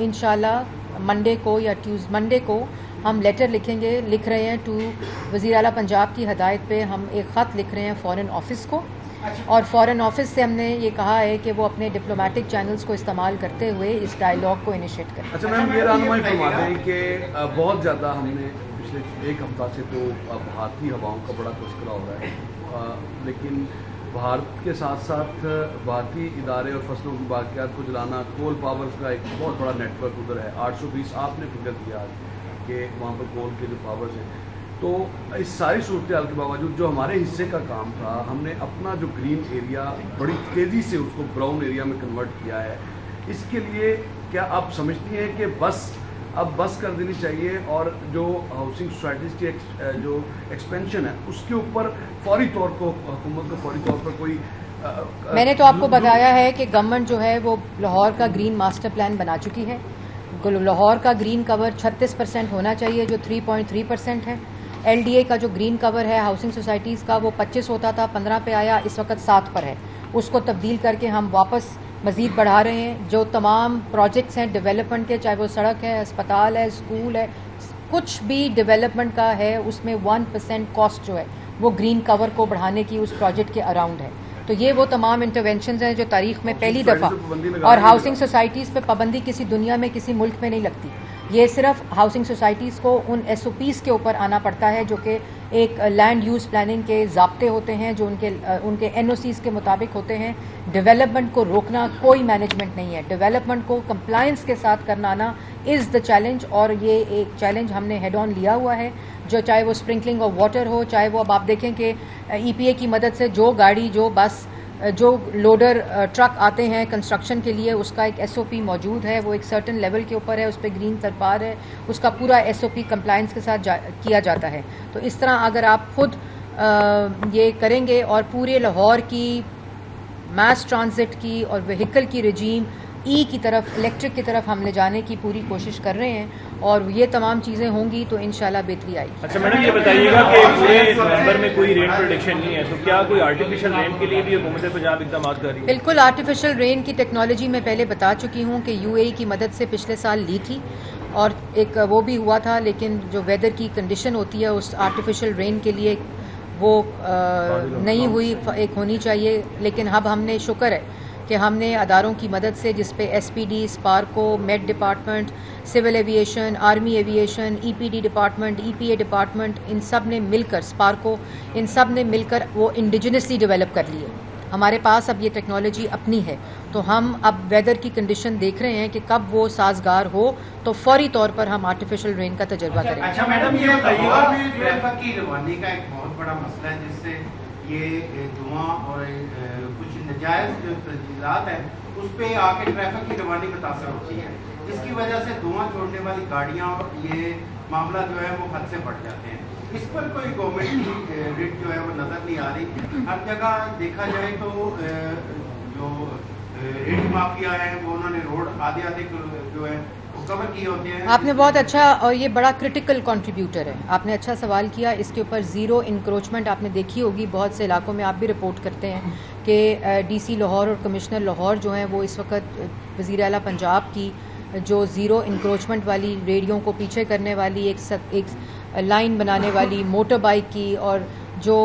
इंशाल्लाह मंडे को या मंडे को हम लेटर लिख रहे हैं टू वज़ीर आला पंजाब की हदायत पे, हम एक ख़त लिख रहे हैं फॉरेन ऑफिस को, اور فॉरेन ऑफिस से हमने ये कहा है कि वो अपने डिप्लोमेटिक चैनल्स को इस्तेमाल करते हुए इस डायलॉग को इनिशिएट करें। अच्छा मैम, ये रहनुमाई फरमा दें कि बहुत ज़्यादा हमने पिछले एक हफ्ता से तो भारतीय हवाओं का बड़ा तस्करा हो रहा है, लेकिन भारत के साथ साथ भारतीय इदारे और फसलों की बाकियात को जलाना, कोल पावर्स का एक बहुत बड़ा नेटवर्क उधर है, 820 आपने फिगर दिया कि वहाँ पर कोल के जो पावर्स हैं। तो इस सारी सूरत हाल के बावजूद जो हमारे हिस्से का काम था, हमने अपना जो ग्रीन एरिया बड़ी तेज़ी से उसको ब्राउन एरिया में कन्वर्ट किया है। इसके लिए क्या आप समझती हैं कि अब बस कर देनी चाहिए और जो हाउसिंग सोसाइटीज़ की जो एक्सपेंशन है उसके ऊपर फौरी तौर को हुकूमत को फौरी तौर पर कोई मैंने तो आपको बताया है कि गवर्नमेंट जो है वो लाहौर का ग्रीन मास्टर प्लान बना चुकी है। लाहौर का ग्रीन कवर 36% होना चाहिए जो 3.3% है। LDA का जो ग्रीन कवर है हाउसिंग सोसाइटीज़ का वो 25 होता था, 15 पे आया, इस वक्त 7 पर है। उसको तब्दील करके हम वापस मज़ीद बढ़ा रहे हैं। जो तमाम प्रोजेक्ट्स हैं डेवलपमेंट के, चाहे वो सड़क है, अस्पताल है, स्कूल है, कुछ भी डेवलपमेंट का है उसमें 1% कॉस्ट जो है वो ग्रीन कवर को बढ़ाने की उस प्रोजेक्ट के अराउंड है। तो ये वो तमाम इंटरवेंशंस हैं जो तारीख में पहली दफ़ा, और हाउसिंग सोसाइटीज़ पे पाबंदी किसी दुनिया में किसी मुल्क में नहीं लगती। ये सिर्फ हाउसिंग सोसाइटीज़ को उन SOPs के ऊपर आना पड़ता है जो कि एक लैंड यूज़ प्लानिंग के ज़ाब्ते होते हैं, जो उनके NOCs के मुताबिक होते हैं। डेवलपमेंट को रोकना कोई मैनेजमेंट नहीं है, डेवलपमेंट को कंप्लायंस के साथ करना आना इज़ द चैलेंज, और ये एक चैलेंज हमने हेड ऑन लिया हुआ है। जो चाहे वो स्प्रिंकलिंग ऑफ वाटर हो, चाहे वो अब आप देखें कि EPA की मदद से जो गाड़ी, जो बस, जो लोडर ट्रक आते हैं कंस्ट्रक्शन के लिए, उसका एक SOP मौजूद है, वो एक सर्टन लेवल के ऊपर है, उस पर ग्रीन तरपार है, उसका पूरा SOP कंप्लायंस के साथ किया जाता है। तो इस तरह अगर आप खुद ये करेंगे और पूरे लाहौर की मास ट्रांजिट की और व्हीकल की रजीम की तरफ, इलेक्ट्रिक की तरफ हम ले जाने की पूरी कोशिश कर रहे हैं, और ये तमाम चीज़ें होंगी तो इंशाल्लाह बेहतरी आएगी। अच्छा मैडम, ये बताइएगा कि पूरे नवंबर में कोई रेन प्रेडिक्शन नहीं है, तो क्या कोई आर्टिफिशियल रेन के लिए भी हुकूमत पंजाब इकदाम कर रही है? बिल्कुल, आर्टिफिशियल रेन की टेक्नोलॉजी मैं पहले बता चुकी हूँ कि UAE की मदद से पिछले साल ली थी, और एक वो भी हुआ था, लेकिन जो वेदर की कंडीशन होती है उस आर्टिफिशियल रेन के लिए वो नहीं हुई, एक होनी चाहिए। लेकिन अब हमने शुक्र है कि हमने अदारों की मदद से, जिस पे SPD, Suparco, met department, civil aviation, army aviation, EPD department, EPA department, इन सब ने मिलकर, स्पार्को, इन सब ने मिलकर वो इंडिजिनसली डेवलप कर ली है। हमारे पास अब ये टेक्नोलॉजी अपनी है, तो हम अब वेदर की कंडीशन देख रहे हैं कि कब वो साजगार हो तो फौरी तौर पर हम आर्टिफिशियल रेन का तजर्बा करेंगे। अच्छा मैडम, ये बताइएगा ट्रैफिक की रवानी का एक बहुत बड़ा मसला है, जिससे ये धुआं और कुछ नजायज जो तजदीदात हैं उस पर आके ट्रैफिक की रवानी मुतासर होती है, जिसकी वजह से धुआं छोड़ने वाली गाड़ियाँ और ये मामला जो है वो हद से बढ़ जाते हैं। इस पर कोई गवर्नमेंट की रिट जो है वो नज़र नहीं आ रही। हर जगह देखा जाए तो जो रिट माफिया है वो उन्होंने रोड आधे जो है कवर किए होते हैं। आपने बहुत अच्छा, और ये बड़ा क्रिटिकल कंट्रीब्यूटर है, आपने अच्छा सवाल किया। इसके ऊपर ज़ीरो इंक्रोचमेंट आपने देखी होगी, बहुत से इलाकों में आप भी रिपोर्ट करते हैं कि DC लाहौर और कमिश्नर लाहौर जो हैं वो इस वक्त वज़ीर आला पंजाब की जो ज़ीरो इंक्रोचमेंट वाली, रेडियो को पीछे करने वाली एक लाइन बनाने वाली, मोटर बाइक की और जो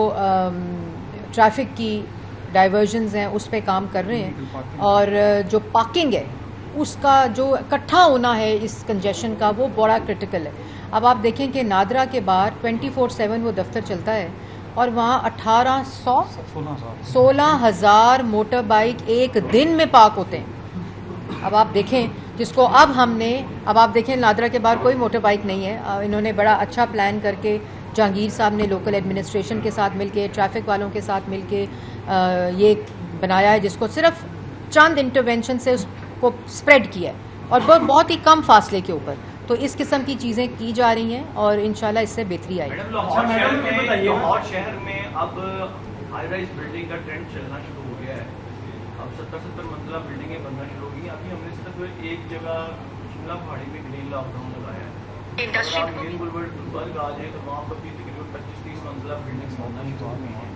ट्रैफिक की डाइवर्जन्स हैं उस पर काम कर रहे हैं। और जो पार्किंग है उसका जो इकट्ठा होना है इस कंजेशन का, वो बड़ा क्रिटिकल है। अब आप देखें कि नादरा के बाहर 24/7 वो दफ्तर चलता है, और वहाँ 16,000 मोटर बाइक एक दिन में पार्क होते हैं। अब आप देखें, जिसको अब आप देखें नादरा के बाहर कोई मोटर बाइक नहीं है। इन्होंने बड़ा अच्छा प्लान करके, जहांगीर साहब ने लोकल एडमिनिस्ट्रेशन के साथ मिलके, ट्रैफिक वालों के साथ मिलके ये बनाया है, जिसको सिर्फ चंद इंटरवेंशन से को स्प्रेड किया है, और बहुत ही कम फासले के ऊपर। तो इस किस्म की चीज़ें की जा रही हैं और इंशाल्लाह इससे बेहतरी आएगी। लाहौर शहर में अब हाई राइज बिल्डिंग का ट्रेंड चलना शुरू हो गया है। अब 70 मंजिला बिल्डिंगें बनना शुरू हो गई। अभी हमने सिर्फ एक जगह शिमला पहाड़ी में ग्रीन लॉकडाउन लगाया है। ग्रीन बुलवर्ड दुर्ग आ जाए तो वहाँ पर भी तकरीबन 25-30 मंजिला बिल्डिंग बनना शुरू हो गई हैं।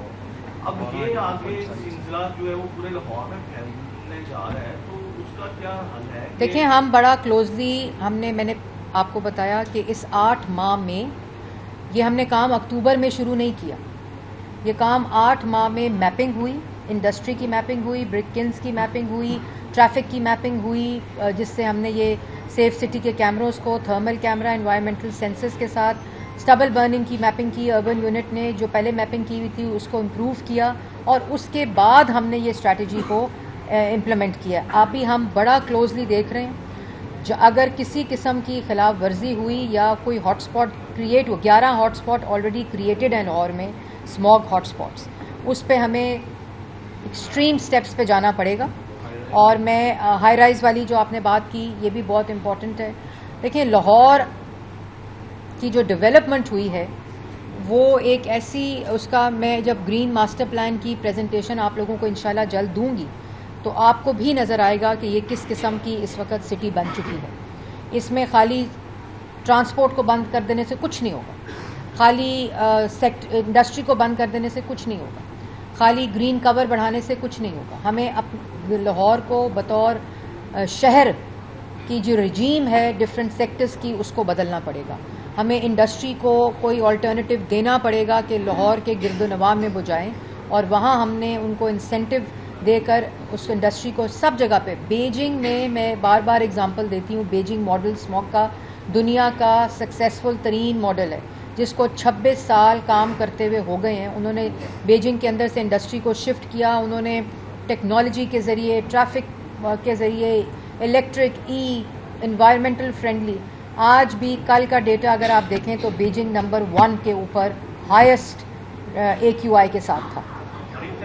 अब ये आगे सिलसिला जो है वो पूरे लाहौर में फैलने जा रहा है, तो उसका क्या हल है? देखिए, हम बड़ा क्लोजली मैंने आपको बताया कि इस 8 माह में ये हमने काम अक्टूबर में शुरू नहीं किया। ये काम 8 माह में मैपिंग हुई, इंडस्ट्री की मैपिंग हुई, ब्रिक किल्स की मैपिंग हुई, ट्रैफिक की मैपिंग हुई, जिससे हमने ये सेफ सिटी के कैमरों को थर्मल कैमरा, एनवायरमेंटल सेंसर्स के साथ स्टबल बर्निंग की मैपिंग की। अर्बन यूनिट ने जो पहले मैपिंग की हुई थी उसको इम्प्रूव किया और उसके बाद हमने ये स्ट्रैटेजी को इम्प्लीमेंट किया। आप ही हम बड़ा क्लोजली देख रहे हैं, अगर किसी किस्म की खिलाफ वर्जी हुई या कोई हॉटस्पॉट क्रिएट हो, 11 हॉटस्पॉट ऑलरेडी क्रिएटेड हैं लाहौर में, स्मॉग हॉटस्पॉट्स, उस पे हमें एक्सट्रीम स्टेप्स पे जाना पड़ेगा। और मैं हाई राइज वाली जो आपने बात की, ये भी बहुत इम्पॉर्टेंट है। देखिए, लाहौर की जो डेवलपमेंट हुई है वो एक ऐसी, उसका मैं जब ग्रीन मास्टर प्लान की प्रेजेंटेशन आप लोगों को इंशाल्लाह जल्द दूंगी तो आपको भी नज़र आएगा कि ये किस किस्म की इस वक्त सिटी बन चुकी है। इसमें खाली ट्रांसपोर्ट को बंद कर देने से कुछ नहीं होगा, खाली इंडस्ट्री को बंद कर देने से कुछ नहीं होगा, खाली ग्रीन कवर बढ़ाने से कुछ नहीं होगा। हमें लाहौर को बतौर शहर की जो रजीम है डिफरेंट सेक्टर्स की, उसको बदलना पड़ेगा। हमें इंडस्ट्री को कोई अल्टरनेटिव देना पड़ेगा कि लाहौर के गिरदोनवाम में वो जाएँ, और वहाँ हमने उनको इंसेंटिव देकर उस इंडस्ट्री को सब जगह पे, बीजिंग में मैं बार बार एग्जांपल देती हूँ, बीजिंग मॉडल स्मॉग का दुनिया का सक्सेसफुल तरीन मॉडल है, जिसको 26 साल काम करते हुए हो गए हैं। उन्होंने बीजिंग के अंदर से इंडस्ट्री को शिफ्ट किया, उन्होंने टेक्नोलॉजी के ज़रिए, ट्रैफिक के ज़रिए, इलेक्ट्रिक, एनवायरमेंटल फ्रेंडली, आज भी कल का डेटा अगर आप देखें तो बीजिंग नंबर 1 के ऊपर हाईएस्ट AQI के साथ था।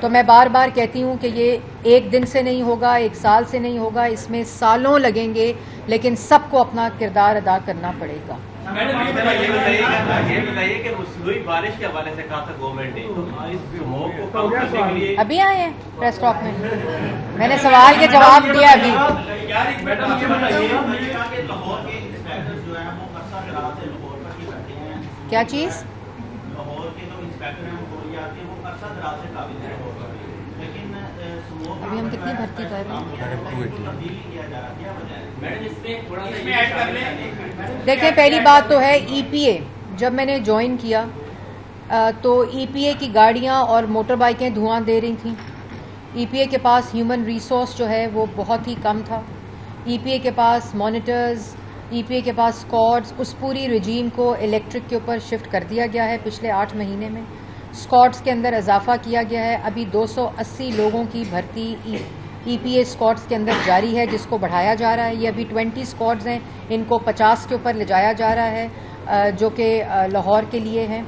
तो मैं बार बार कहती हूँ कि ये एक दिन से नहीं होगा, एक साल से नहीं होगा, इसमें सालों लगेंगे, लेकिन सबको अपना किरदार अदा करना पड़ेगा। मैडम ये बताइए कि हुई बारिश के हवाले से कहा था गवर्नमेंट ने, तो इस स्मॉग को कम करने के लिए अभी आए हैं प्रेस टॉक में, मैंने सवाल के जवाब दिया अभी। मैडम ये बताइए, क्या चीज़? अभी हम कितनी भर्ती कर रहे हैं? देखें, पहली बात तो है EPA, जब मैंने ज्वाइन किया तो EPA की गाड़ियां और मोटर बाइकें धुआं दे रही थीं। EPA के पास ह्यूमन रिसोर्स जो है वो बहुत ही कम था। EPA के पास मॉनिटर्स, EPA के पास स्क्वाड्स, उस पूरी रजीम को इलेक्ट्रिक के ऊपर शिफ्ट कर दिया गया है पिछले 8 महीने में। स्क्वाड्स के अंदर इजाफा किया गया है, अभी 280 लोगों की भर्ती EPA स्क्वाड्स के अंदर जारी है, जिसको बढ़ाया जा रहा है। ये अभी 20 स्क्वाड्स हैं, इनको 50 के ऊपर ले जाया जा रहा है, जो कि लाहौर के लिए है।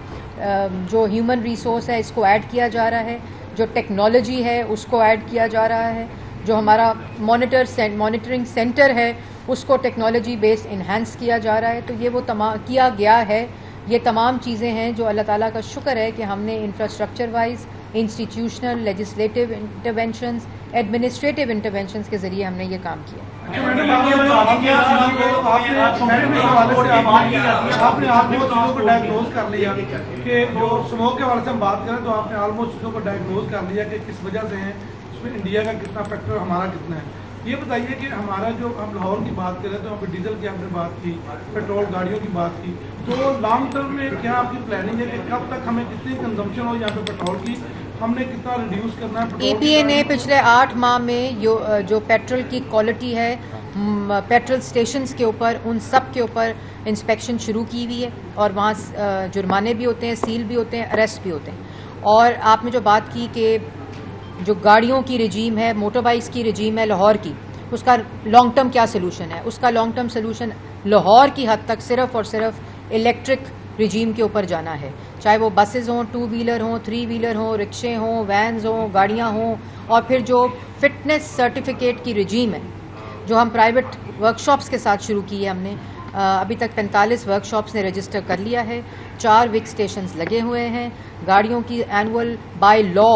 जो ह्यूमन रिसोर्स है इसको ऐड किया जा रहा है, जो टेक्नोलॉजी है उसको ऐड किया जा रहा है, जो हमारा मॉनिटरिंग सेंटर है उसको टेक्नोलॉजी बेस्ड इन्हांस किया जा रहा है। तो ये वो तमाम किया गया है। ये तमाम चीज़ें हैं जो अल्लाह ताला का शुक्र है कि हमने infrastructure wise, institutional, legislative interventions, administrative interventions के ज़रिए हमने ये काम किया। आपने ऑलमोस्ट चीज़ों को डायग्नोज कर लिया कि जो स्मोक के बारे से हम बात करें तो आपने ऑलमोस्ट चीज़ों को डायग्नोज कर लिया कि किस वजह से है, उसमें इंडिया का कितना फैक्टर, हमारा कितना है। ये बताइए कि हमारा जो हम लाहौर की बात करें तो यहाँ पे डीजल की आपने बात की, पेट्रोल गाड़ियों की बात की, तो लॉन्ग टर्म में क्या आपकी प्लानिंग है कि कब तक हमें कितनी कंजम्पशन हो यहाँ पे पेट्रोल की, हमने कितना रिड्यूस करना है? EPA ने पिछले 8 माह में जो पेट्रोल की क्वालिटी है पेट्रोल स्टेशंस के ऊपर, उन सब के ऊपर इंस्पेक्शन शुरू की हुई है, और वहाँ जुर्माने भी होते हैं, सील भी होते हैं, अरेस्ट भी होते हैं। और आपने जो बात की कि जो गाड़ियों की रजीम है, मोटर बाइक्स की रजीम है लाहौर की, उसका लॉन्ग टर्म क्या सलूशन है? उसका लॉन्ग टर्म सलूशन लाहौर की हद तक सिर्फ़ और सिर्फ इलेक्ट्रिक रजीम के ऊपर जाना है, चाहे वो बसेस हों, 2 व्हीलर हों, 3 व्हीलर हों, रिक्शे हों, वैन्स हों, गाड़ियाँ हों। और फिर जो फिटनेस सर्टिफिकेट की रजीम है, जो हम प्राइवेट वर्कशॉप्स के साथ शुरू की है हमने, अभी तक 45 वर्कशॉप्स ने रजिस्टर कर लिया है, 4 विक स्टेशंस लगे हुए हैं, गाड़ियों की एनुअल बाय लॉ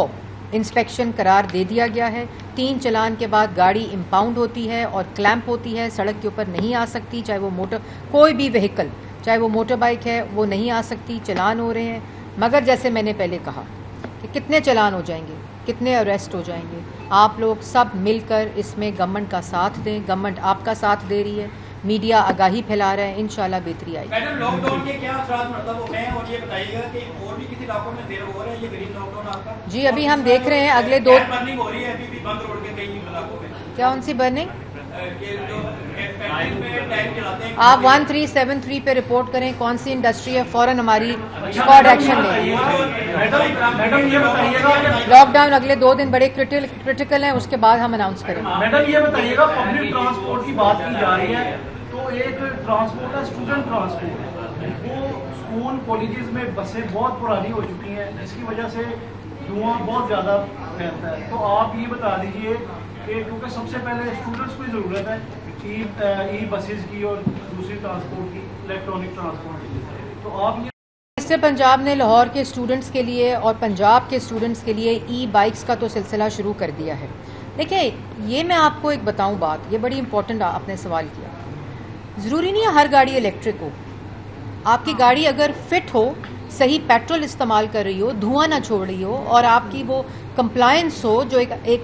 इंस्पेक्शन करार दे दिया गया है। 3 चलान के बाद गाड़ी इम्पाउंड होती है और क्लैंप होती है, सड़क के ऊपर नहीं आ सकती, चाहे वो कोई भी व्हीकल, चाहे वो मोटर बाइक है, वो नहीं आ सकती, चलान हो रहे हैं। मगर जैसे मैंने पहले कहा कि कितने चलान हो जाएंगे, कितने अरेस्ट हो जाएंगे, आप लोग सब मिलकर इसमें गवर्नमेंट का साथ दें। गवर्नमेंट आपका साथ दे रही है, मीडिया आगाही फैला रहा है, इंशाल्लाह बेहतरी आएगी। मैडम, लॉकडाउन के क्या असरात मतलब होते हैं, और ये बताइएगा कि और भी किसी इलाकों में देर हो रहा है ये ग्रीन लॉकडाउन आपका? जी अभी हम देख रहे हैं अगले दो बर्निंग हो रही है अभी भी बंद रोड के कई इलाकों में। क्या उनसी बर्निंग? कि जो फैक्ट्री में टाइम चलाते हैं। आप 1373 पे रिपोर्ट करें कौन सी इंडस्ट्री है, फौरन हमारी स्क्वाड एक्शन लें। मैडम ये बताइएगा, लॉकडाउन अगले 2 दिन बड़े क्रिटिकल हैं, उसके बाद हम अनाउंस करेंगे। मैडम ये बताइएगा, पब्लिक ट्रांसपोर्ट की बात की जा रही है, तो एक ट्रांसपोर्ट है स्टूडेंट ट्रांसपोर्ट, वो स्कूल कॉलेजेस में बसें बहुत पुरानी हो चुकी हैं जिसकी वजह से धुआं बहुत ज़्यादा फैलता है। तो आप ये बता दीजिए कि क्योंकि सबसे पहले स्टूडेंट्स को ज़रूरत है ई बसेस की और दूसरी ट्रांसपोर्ट की, इलेक्ट्रॉनिक ट्रांसपोर्ट की, तो आप ये मिनिस्टर पंजाब ने लाहौर के स्टूडेंट्स के लिए और पंजाब के स्टूडेंट्स के लिए ई बाइक्स का तो सिलसिला शुरू कर दिया है। देखिए ये मैं आपको एक बताऊं बात, ये बड़ी इंपॉर्टेंट आपने सवाल किया। ज़रूरी नहीं है हर गाड़ी इलेक्ट्रिक हो, आपकी गाड़ी अगर फिट हो, सही पेट्रोल इस्तेमाल कर रही हो, धुआं ना छोड़ रही हो और आपकी वो कंप्लायंस हो जो एक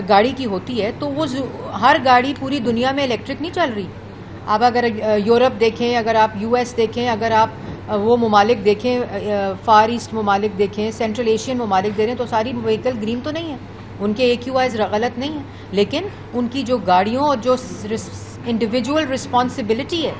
गाड़ी की होती है, तो वो हर गाड़ी पूरी दुनिया में इलेक्ट्रिक नहीं चल रही। आप अगर यूरोप देखें, अगर आप यूएस देखें, अगर आप वो ममालिक देखें, फार ईस्ट ममालिक देखें, सेंट्रल एशियन ममालिक देखें, तो सारी व्हीकल ग्रीन तो नहीं है, उनके AQIs गलत नहीं है, लेकिन उनकी जो गाड़ियों और जो इंडिविजुअल रिस्पॉन्सिबिलिटी है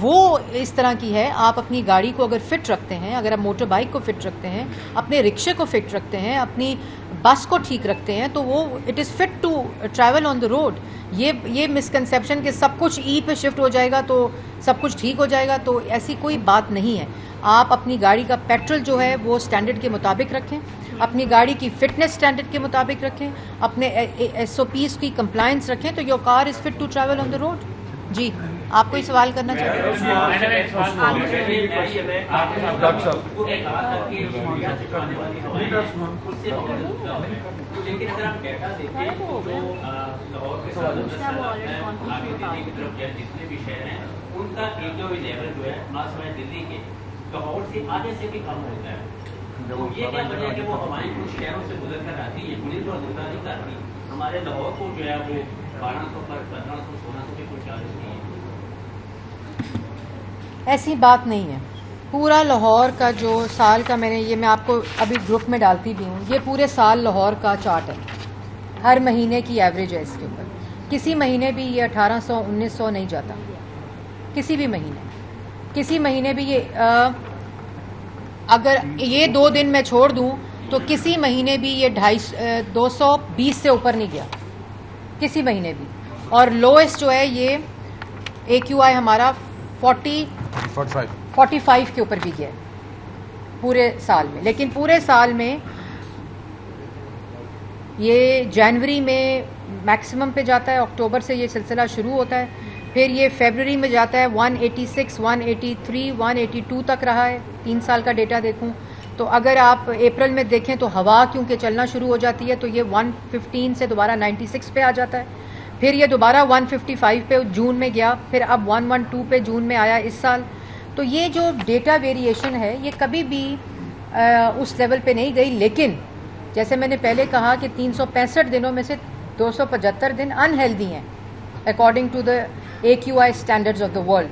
वो इस तरह की है। आप अपनी गाड़ी को अगर फिट रखते हैं, अगर आप मोटर बाइक को फिट रखते हैं, अपने रिक्शे को फिट रखते हैं, अपनी बस को ठीक रखते हैं, तो वो it is fit to travel on the road. ये मिसकंसेप्शन कि सब कुछ ई पे शिफ्ट हो जाएगा तो सब कुछ ठीक हो जाएगा, तो ऐसी कोई बात नहीं है। आप अपनी गाड़ी का पेट्रोल जो है वो स्टैंडर्ड के मुताबिक रखें, अपनी गाड़ी की फिटनेस स्टैंडर्ड के मुताबिक रखें, अपने SOPs की कंप्लायंस रखें, तो your car is fit to travel on the road. जी आप कोई सवाल करना चाहते हैं? उनका AQI लेवल जो है समय दिल्ली के लाहौर से आधे से भी कम होता है। तो ये क्या वजह है कि वो हमारे कुछ शहरों से गुजर कर आती है, पुलिस और गुजर नहीं करती, हमारे लाहौर को जो है वो 1200 पर 1500 1600 के कोई चार्जेस नहीं है। ऐसी बात नहीं है। पूरा लाहौर का जो साल का मैं आपको अभी ग्रुप में डालती भी हूँ, ये पूरे साल लाहौर का चार्ट है, हर महीने की एवरेज है इसके ऊपर। किसी महीने भी ये 1800 1900 नहीं जाता, किसी भी महीने भी ये अगर ये 2 दिन मैं छोड़ दूँ तो किसी महीने भी ये 220 से ऊपर नहीं गया, किसी महीने भी। और लोएस्ट जो है ये AQI हमारा 45 के ऊपर भी गया पूरे साल में। लेकिन पूरे साल में ये जनवरी में मैक्सिमम पे जाता है, अक्टूबर से ये सिलसिला शुरू होता है, फिर ये फरवरी में जाता है 186, 183, 182 तक रहा है। 3 साल का डेटा देखूं तो अगर आप अप्रैल में देखें तो हवा क्योंकि चलना शुरू हो जाती है तो ये 115 से दोबारा 96 पे आ जाता है, फिर ये दोबारा 155 पे जून में गया, फिर अब 112 पे जून में आया इस साल। तो ये जो डेटा वेरिएशन है ये कभी भी उस लेवल पे नहीं गई। लेकिन जैसे मैंने पहले कहा कि 365 दिनों में से 275 दिन अनहेल्दी हैं according to the AQI standards of the world.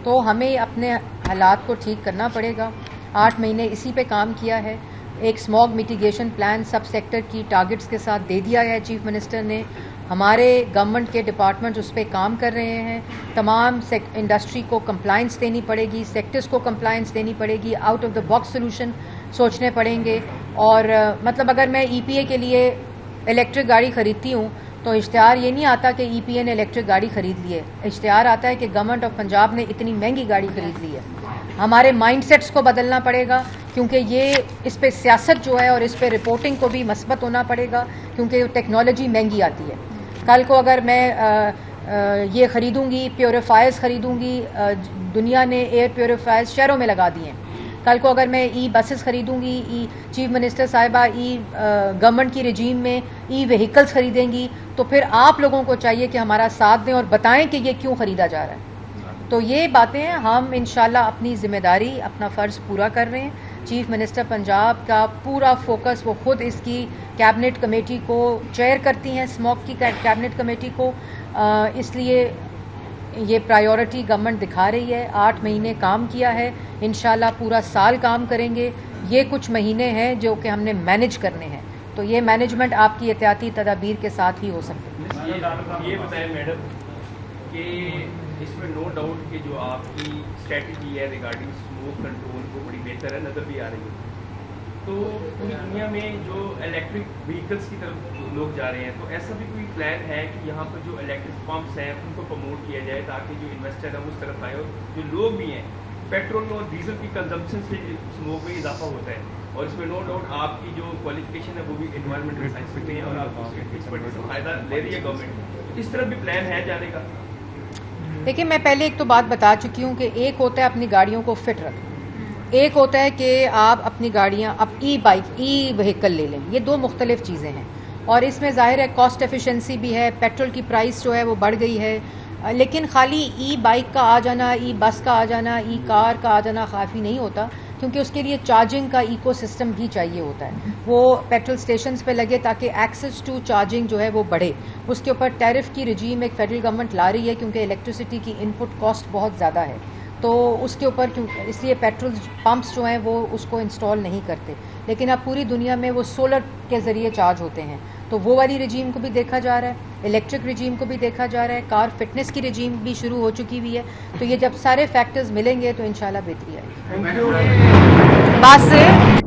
तो हमें अपने हालात को ठीक करना पड़ेगा। 8 महीने इसी पे काम किया है। एक स्मॉग मिटिगेशन प्लान सब सेक्टर की टारगेट्स के साथ दे दिया है चीफ मिनिस्टर ने। हमारे गवर्नमेंट के डिपार्टमेंट उस पर काम कर रहे हैं। तमाम इंडस्ट्री को कंप्लायंस देनी पड़ेगी, सेक्टर्स को कंप्लायंस देनी पड़ेगी, out of the box solution सोचने पड़ेंगे। और मतलब अगर मैं EPA के लिए इलेक्ट्रिक गाड़ी ख़रीदती हूँ तो इश्तिहार ये नहीं आता कि EPA ने इलेक्ट्रिक गाड़ी ख़रीद ली है, इश्तिहार आता है कि गवर्नमेंट ऑफ पंजाब ने इतनी महंगी गाड़ी ख़रीद ली है। हमारे माइंडसेट्स को बदलना पड़ेगा क्योंकि ये इस पे सियासत जो है और इस पे रिपोर्टिंग को भी मस्बत होना पड़ेगा क्योंकि टेक्नोलॉजी महंगी आती है। कल को अगर मैं ये ख़रीदूँगी, प्योरीफायर्स ख़रीदूँगी, दुनिया ने एयर प्योरीफायर्स शहरों में लगा दिए हैं। कल को अगर मैं बसेस ख़रीदूँगी, चीफ मिनिस्टर साहिबा गवर्नमेंट की रजीम में व्हीकल्स ख़रीदेंगी, तो फिर आप लोगों को चाहिए कि हमारा साथ दें और बताएं कि ये क्यों ख़रीदा जा रहा है। तो ये बातें हम इंशाल्लाह अपनी ज़िम्मेदारी, अपना फ़र्ज़ पूरा कर रहे हैं। चीफ मिनिस्टर पंजाब का पूरा फोकस, वो खुद इसकी कैबिनेट कमेटी को चेयर करती हैं, स्मॉग की कैबिनेट कमेटी को, इसलिए یہ پرائیورٹی گورنمنٹ دکھا رہی ہے. 8 مہینے کام کیا ہے, انشاءاللہ پورا سال کام کریں گے. یہ کچھ مہینے ہیں جو کہ ہم نے مینیج کرنے ہیں, تو یہ مینجمنٹ آپ کی احتیاطی تدابیر کے ساتھ ہی ہو سکتی ہے. یہ بتائیں میڈم کہ اس میں نو ڈاؤٹ کہ جو آپ کی اسٹریٹجی ہے ریگارڈنگ اسموک کنٹرول وہ بڑی بہتر ہے, نظر بھی آ رہی ہے. تو پوری دنیا میں جو الیکٹرک وہیکلس کی طرف لوگ جا رہے ہیں, تو ایسا بھی کوئی پلان ہے کہ یہاں پر جو الیکٹرک پمپس ہیں ان کو پروموٹ کیا جائے تاکہ جو انویسٹر ہے اس طرف آئے, اور جو لوگ بھی ہیں پیٹرول اور ڈیزل کی کنزمپشن سے اسموک میں اضافہ ہوتا ہے, اور اس میں نو ڈاؤٹ آپ کی جو کوالیفکیشن ہے وہ بھی انوائرمنٹل سائنس میں ہے اور آپ اس پر فائدہ لے رہی ہے گورنمنٹ, اس طرف بھی پلان ہے جانے کا؟ دیکھیں میں پہلے ایک تو بات بتا چکی ہوں کہ ایک ہوتا ہے اپنی گاڑیوں کو فٹ رکھنا, ایک ہوتا ہے کہ آپ اپنی گاڑیاں اب ای بائک ای وہیکل لے لیں. یہ دو مختلف چیزیں ہیں, اور اس میں ظاہر ہے کاسٹ ایفیشنسی بھی ہے, پیٹرول کی پرائس جو ہے وہ بڑھ گئی ہے, لیکن خالی ای بائک کا آ جانا, ای بس کا آ جانا, ای کار کا آ جانا کافی نہیں ہوتا, کیونکہ اس کے لیے چارجنگ کا ایکو سسٹم بھی چاہیے ہوتا ہے. وہ پیٹرول اسٹیشنز پہ لگے تاکہ ایکسیس ٹو چارجنگ جو ہے وہ بڑھے. اس کے اوپر ٹیرف کی رجیم ایک فیڈرل گورنمنٹ لا رہی ہے کیونکہ الیکٹریسٹی کی ان پٹ کاسٹ بہت زیادہ ہے, تو اس کے اوپر اس لیے پیٹرول پمپس جو ہیں وہ اس کو انسٹال نہیں کرتے. لیکن اب پوری دنیا میں وہ سولر کے ذریعے چارج ہوتے ہیں, تو وہ والی رجیم کو بھی دیکھا جا رہا ہے, الیکٹرک رجیم کو بھی دیکھا جا رہا ہے, کار فٹنس کی رجیم بھی شروع ہو چکی ہوئی ہے. تو یہ جب سارے فیکٹرز ملیں گے تو انشاءاللہ بہتری آئے گی. بس